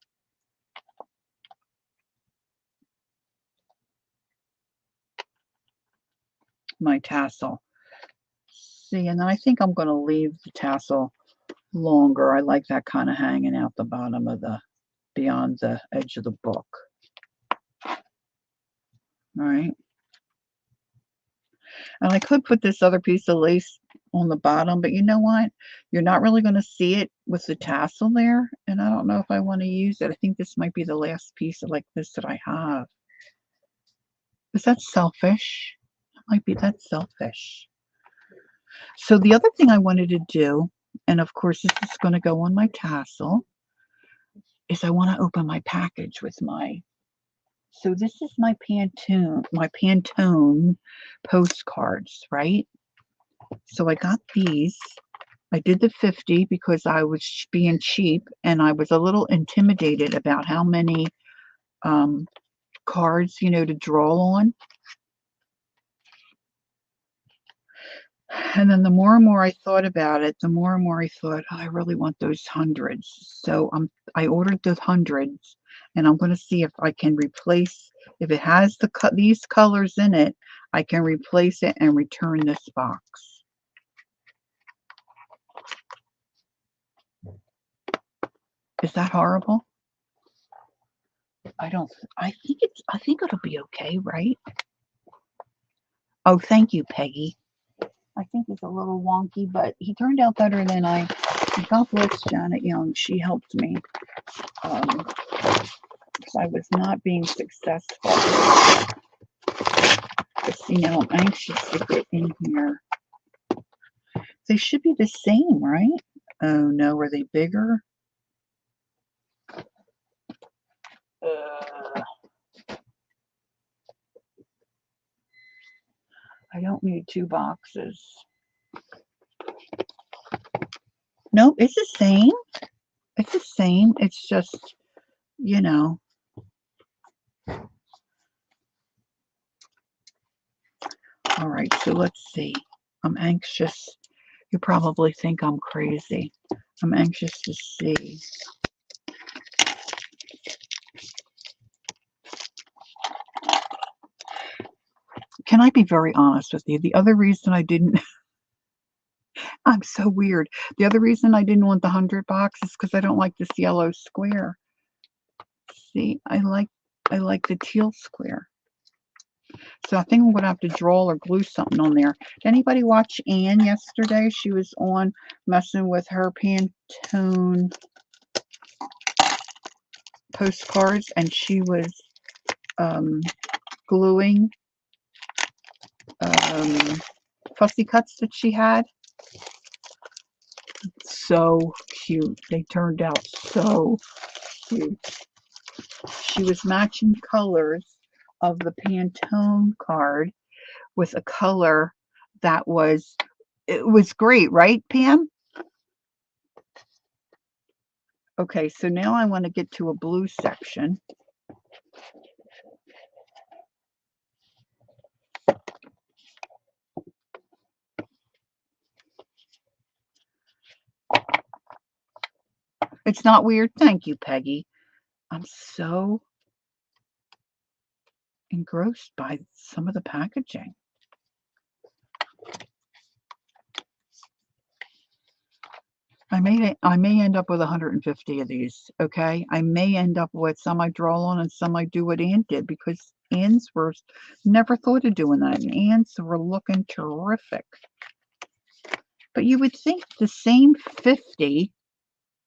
my tassel. See, and then I think I'm going to leave the tassel longer. I like that kind of hanging out the bottom of the, beyond the edge of the book. All right. And I could put this other piece of lace on the bottom, but you know what? You're not really going to see it with the tassel there. And I don't know if I want to use it. I think this might be the last piece of like this that I have. Is that selfish? It might be that selfish. So the other thing I wanted to do, and of course this is going to go on my tassel, is I want to open my package with my, so this is my Pantone postcards, right? So I got these. I did the 50 because I was being cheap and I was a little intimidated about how many cards, to draw on. And then the more and more I thought about it, the more and more I thought, oh, I really want those hundreds. So I ordered the hundreds, and I'm going to see if I can replace, if it has these colors in it, I can replace it and return this box. Is that horrible? I think it'll be okay, right? Oh, thank you, Peggy. I think he's a little wonky, but he turned out better than God bless Janet Young. She helped me because I was not being successful. But see, now I'm anxious to get in here. They should be the same, right? Oh no, are they bigger? I don't need 2 boxes. No, it's the same. It's the same. It's just, you know. All right, so let's see. I'm anxious. You probably think I'm crazy. I'm anxious to see. Can I be very honest with you? The other reason I didn't, I'm so weird. The other reason I didn't want the 100 box is because I don't like this yellow square. See, I like the teal square. So I think I'm going to have to draw or glue something on there. Did anybody watch Anne yesterday? She was on messing with her Pantone postcards, and she was gluing fussy cuts that she had. So cute. They turned out so cute. She was matching colors of the Pantone card with a color that was, it was great, right, Pam? Okay, so now I want to get to a blue section. It's not weird. Thank you, Peggy. I'm so engrossed by some of the packaging. I may end up with 150 of these, okay? I may end up with some I draw on and some I do what Anne did, because Anne's were, never thought of doing that, and Anne's were looking terrific. But you would think the same 50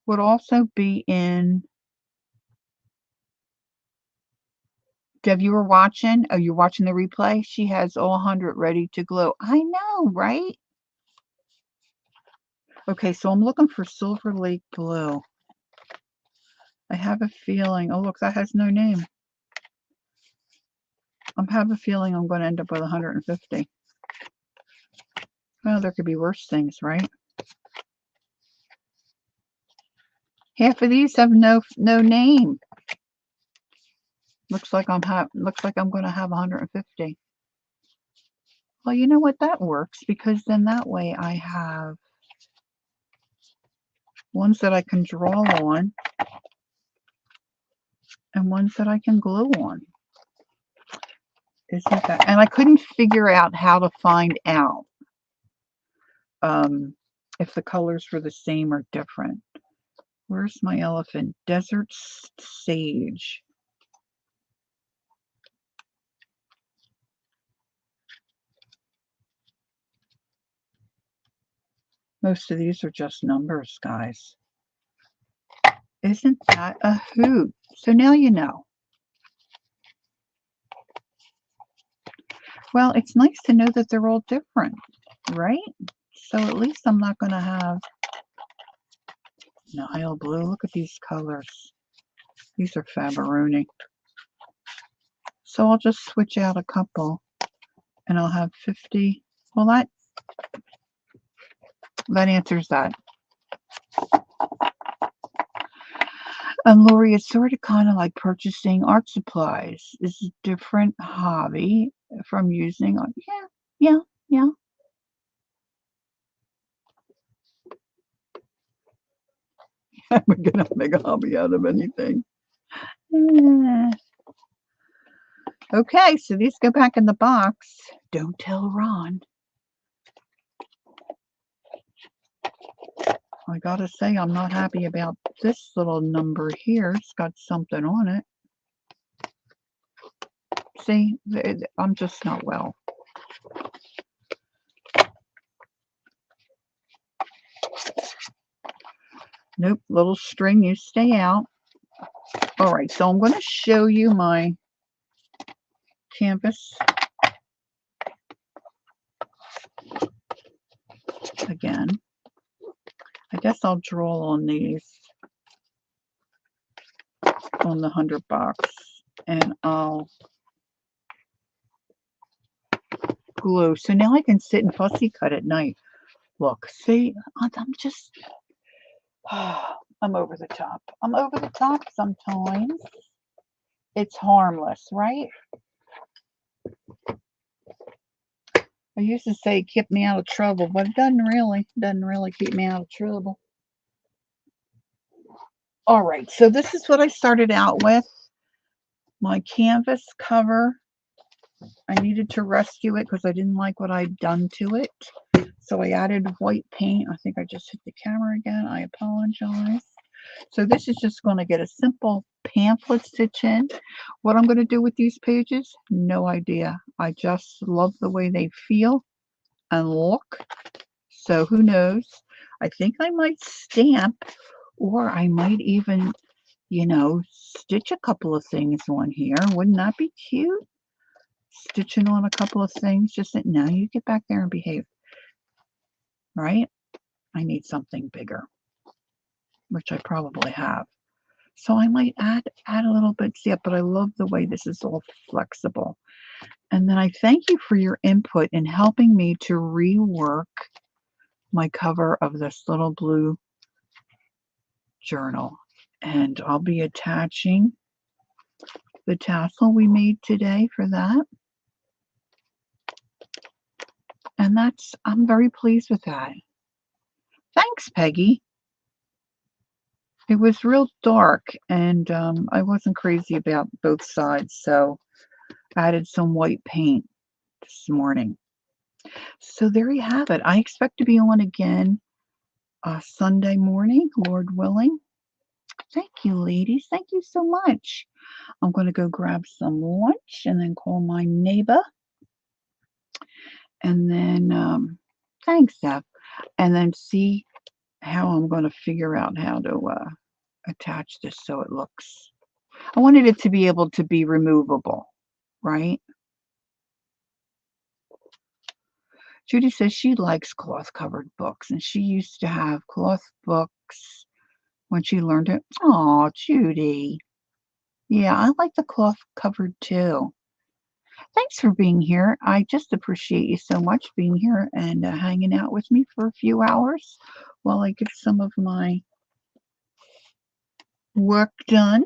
would also be in. Deb, you were watching? Oh, you're watching the replay? She has all 100 ready to glue. I know, right? Okay, so I'm looking for Silver Lake Blue. I have a feeling. Oh, look, that has no name. I have a feeling I'm going to end up with 150. Well, there could be worse things, right? Half of these have no name. Looks like I'm going to have 150. Well, you know what? That works, because then that way I have ones that I can draw on and ones that I can glue on. Isn't that? And I couldn't figure out how to find out if the colors were the same or different. Where's my elephant? Desert Sage. Most of these are just numbers, guys. Isn't that a hoot? So now you know. Well, it's nice to know that they're all different, right? So at least I'm not going to have Nile blue. Look at these colors. These are Faberoni. So I'll just switch out a couple and I'll have 50. Well, that answers that. And Lori, it's sort of kind of like purchasing art supplies. It's a different hobby from using. Yeah. I'm gonna make a hobby out of anything. Okay, so these go back in the box. Don't tell Ron. I gotta say, I'm not happy about this little number here. It's got something on it. See, I'm just not well. Nope, little string, you stay out. All right, so I'm going to show you my canvas again. I guess I'll draw on these on the 100 box, and I'll glue. So now I can sit and fussy cut at night. Look, see, I'm just, I'm over the top. I'm over the top sometimes. It's harmless, right? I used to say it kept me out of trouble, but it doesn't really keep me out of trouble. All right, so this is what I started out with. My canvas cover. I needed to rescue it because I didn't like what I'd done to it. So I added white paint. I think I just hit the camera again. I apologize. So this is just going to get a simple pamphlet stitch in. What I'm going to do with these pages, no idea. I just love the way they feel and look. So who knows? I think I might stamp, or I might even, you know, stitch a couple of things on here. Wouldn't that be cute? Stitching on a couple of things. Just now you get back there and behave. Right? I need something bigger, which I probably have. So I might add a little bit. Yeah, but I love the way this is all flexible. And then I thank you for your input in helping me to rework my cover of this little blue journal. And I'll be attaching the tassel we made today for that. And I'm very pleased with that. Thanks, Peggy. It was real dark, and I wasn't crazy about both sides, so I added some white paint this morning. So there you have it. I expect to be on again Sunday morning, Lord willing. Thank you, ladies. Thank you so much. I'm going to go grab some lunch and then call my neighbor. And then, thanks, Steph. And then see how I'm going to figure out how to attach this so it looks. I wanted it to be able to be removable, right? Judy says she likes cloth-covered books, and she used to have cloth books when she learned it. Oh, Judy. Yeah, I like the cloth-covered too. Thanks for being here. I just appreciate you so much being here and hanging out with me for a few hours while I get some of my work done.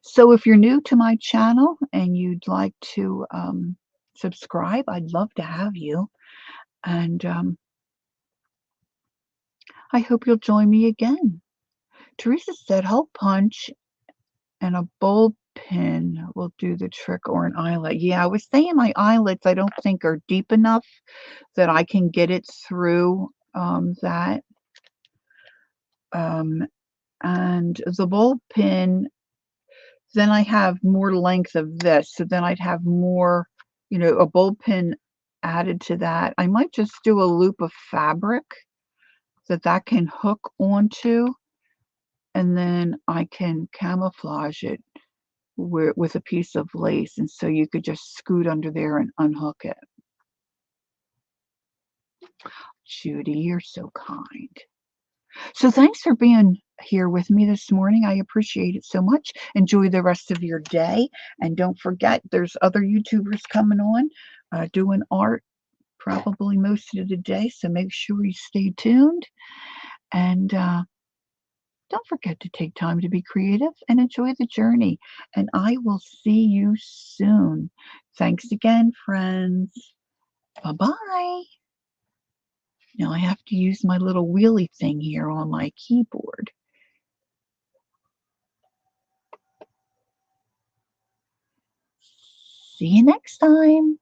So if you're new to my channel and you'd like to subscribe, I'd love to have you. And I hope you'll join me again. Teresa said hole punch and a bold pin will do the trick, or an eyelet. Yeah, I was saying my eyelets I don't think are deep enough that I can get it through that. And the bold pin, then I have more length of this, so then I'd have more, you know, a bold pin added to that. I might just do a loop of fabric that can hook onto, and then I can camouflage it with a piece of lace, and so you could just scoot under there and unhook it. Judy, you're so kind. So thanks for being here with me this morning. I appreciate it so much. Enjoy the rest of your day. And don't forget, there's other YouTubers coming on doing art probably most of the day. So make sure you stay tuned. And don't forget to take time to be creative and enjoy the journey. And I will see you soon. Thanks again, friends. Bye-bye. Now I have to use my little wheelie thing here on my keyboard. See you next time.